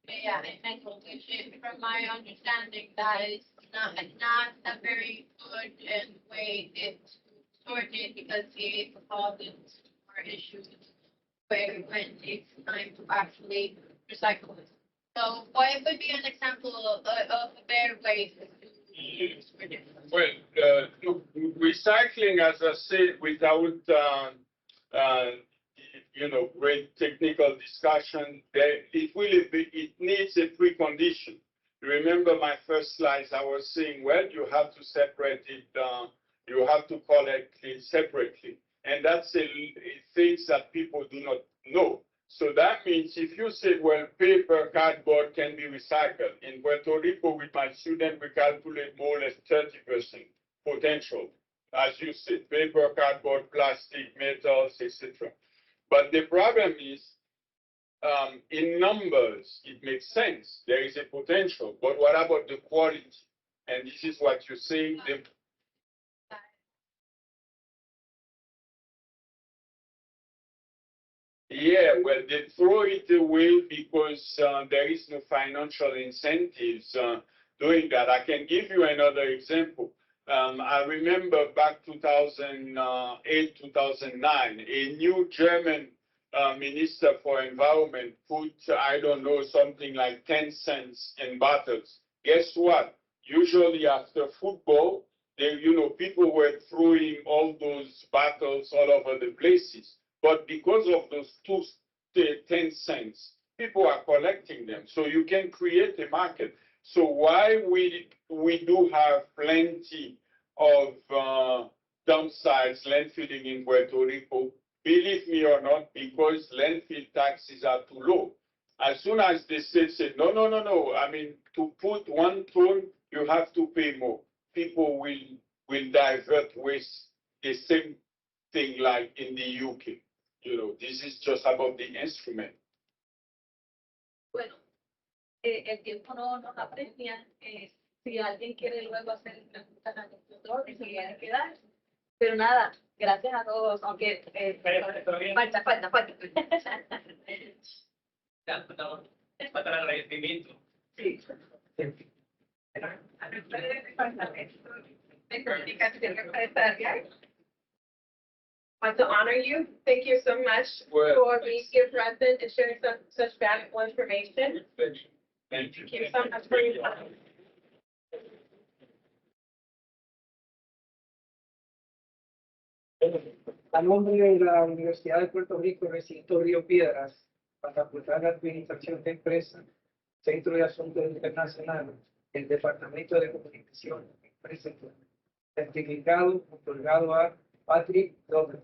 Yeah, and metal, which is, from my understanding, that is not a very good way to sort it because it causes more issues when it's time to actually recycle it. So what would be an example of a better way to use for this?
Well, look, recycling, as I said, without you know, great technical discussion, it needs a precondition. Remember my first slides, I was saying, well, you have to separate it, you have to collect it separately. And that's things that people do not know. So that means if you say, well, paper, cardboard can be recycled. In Puerto Rico, with my student, we calculate more or less 30% potential. As you said, paper, cardboard, plastic, metals, etc. But the problem is, in numbers, it makes sense. There is a potential. But what about the quality? And this is what you say. Yeah, well, they throw it away because there is no financial incentives doing that. I can give you another example. I remember back 2008, 2009, a new German Minister for Environment put, I don't know, something like 10 cents in bottles. Guess what? Usually after football, people were throwing all those bottles all over the places. But because of those 10 cents, people are collecting them. So you can create a market. So why we do have plenty of dump sites, landfilling in Puerto Rico, believe me or not, because landfill taxes are too low. As soon as the state said, no, I mean, to put 1 ton, you have to pay more. People will divert waste the same thing like in the UK. This is just about the instrument.
Bueno, el tiempo no nos apremia. Si alguien quiere luego hacer preguntas al doctor, se quiere quedar. Pero nada, gracias a todos, aunque falta.
Para el agradecimiento.
Sí. A ustedes de departamento de comunicación empresarial. I want to honor you. Thank you so much for being here present and sharing such valuable information.
Thank you.
Thank you so much for your time.
A nombre de la Universidad de Puerto Rico, recinto Río Piedras, Facultad de Administración de Empresas, Centro de Asuntos Internacionales, el Departamento de Comunicación, Presentación. Certificado otorgado a Patrick Dorvel,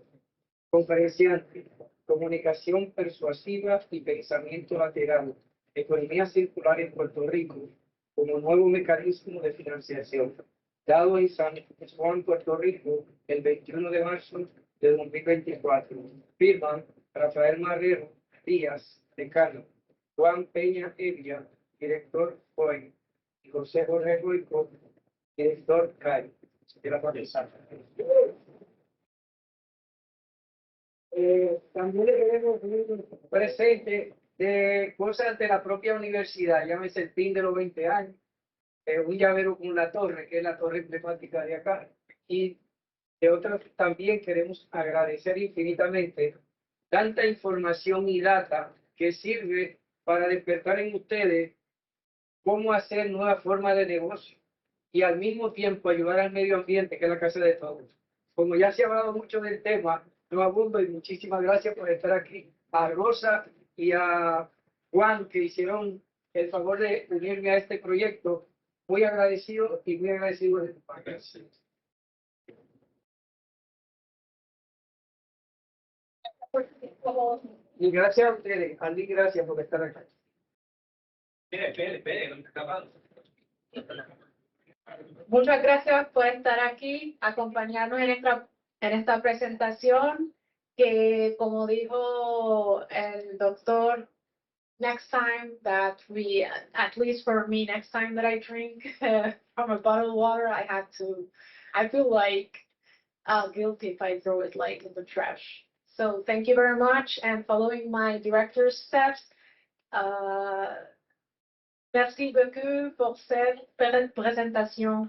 conferenciante, comunicación persuasiva y pensamiento lateral, economía circular en Puerto Rico, como nuevo mecanismo de financiación, dado en San Juan, Puerto Rico, el 21 de marzo de 2024. Firman Rafael Marrero Díaz, decano, Juan Peña Evia, director FOI, y José Jorge Ruico, director CAI. De la facultad. También le queremos presente de cosas de la propia universidad, llámese el PIN de los 20 años, un llavero con la torre, que es la torre emblemática de acá, y de otras también queremos agradecer infinitamente tanta información y data que sirve para despertar en ustedes cómo hacer nuevas formas de negocio y al mismo tiempo ayudar al medio ambiente, que es la casa de todos. Como ya se ha hablado mucho del tema, no abundo y muchísimas gracias por estar aquí. A Rosa y a Juan, que hicieron el favor de unirme a este proyecto, muy agradecido y muy agradecido de tu parte. Y gracias a ustedes, Andy, gracias por estar aquí.
Espere, no está acabado.
Muchas gracias por estar aquí, acompañarnos en esta presentación, que como dijo el doctor, next time that we, at least for me, next time that I drink from a bottled water, I feel like guilty if I throw it like in the trash. So thank you very much, and following my director's steps, merci beaucoup pour cette présentation.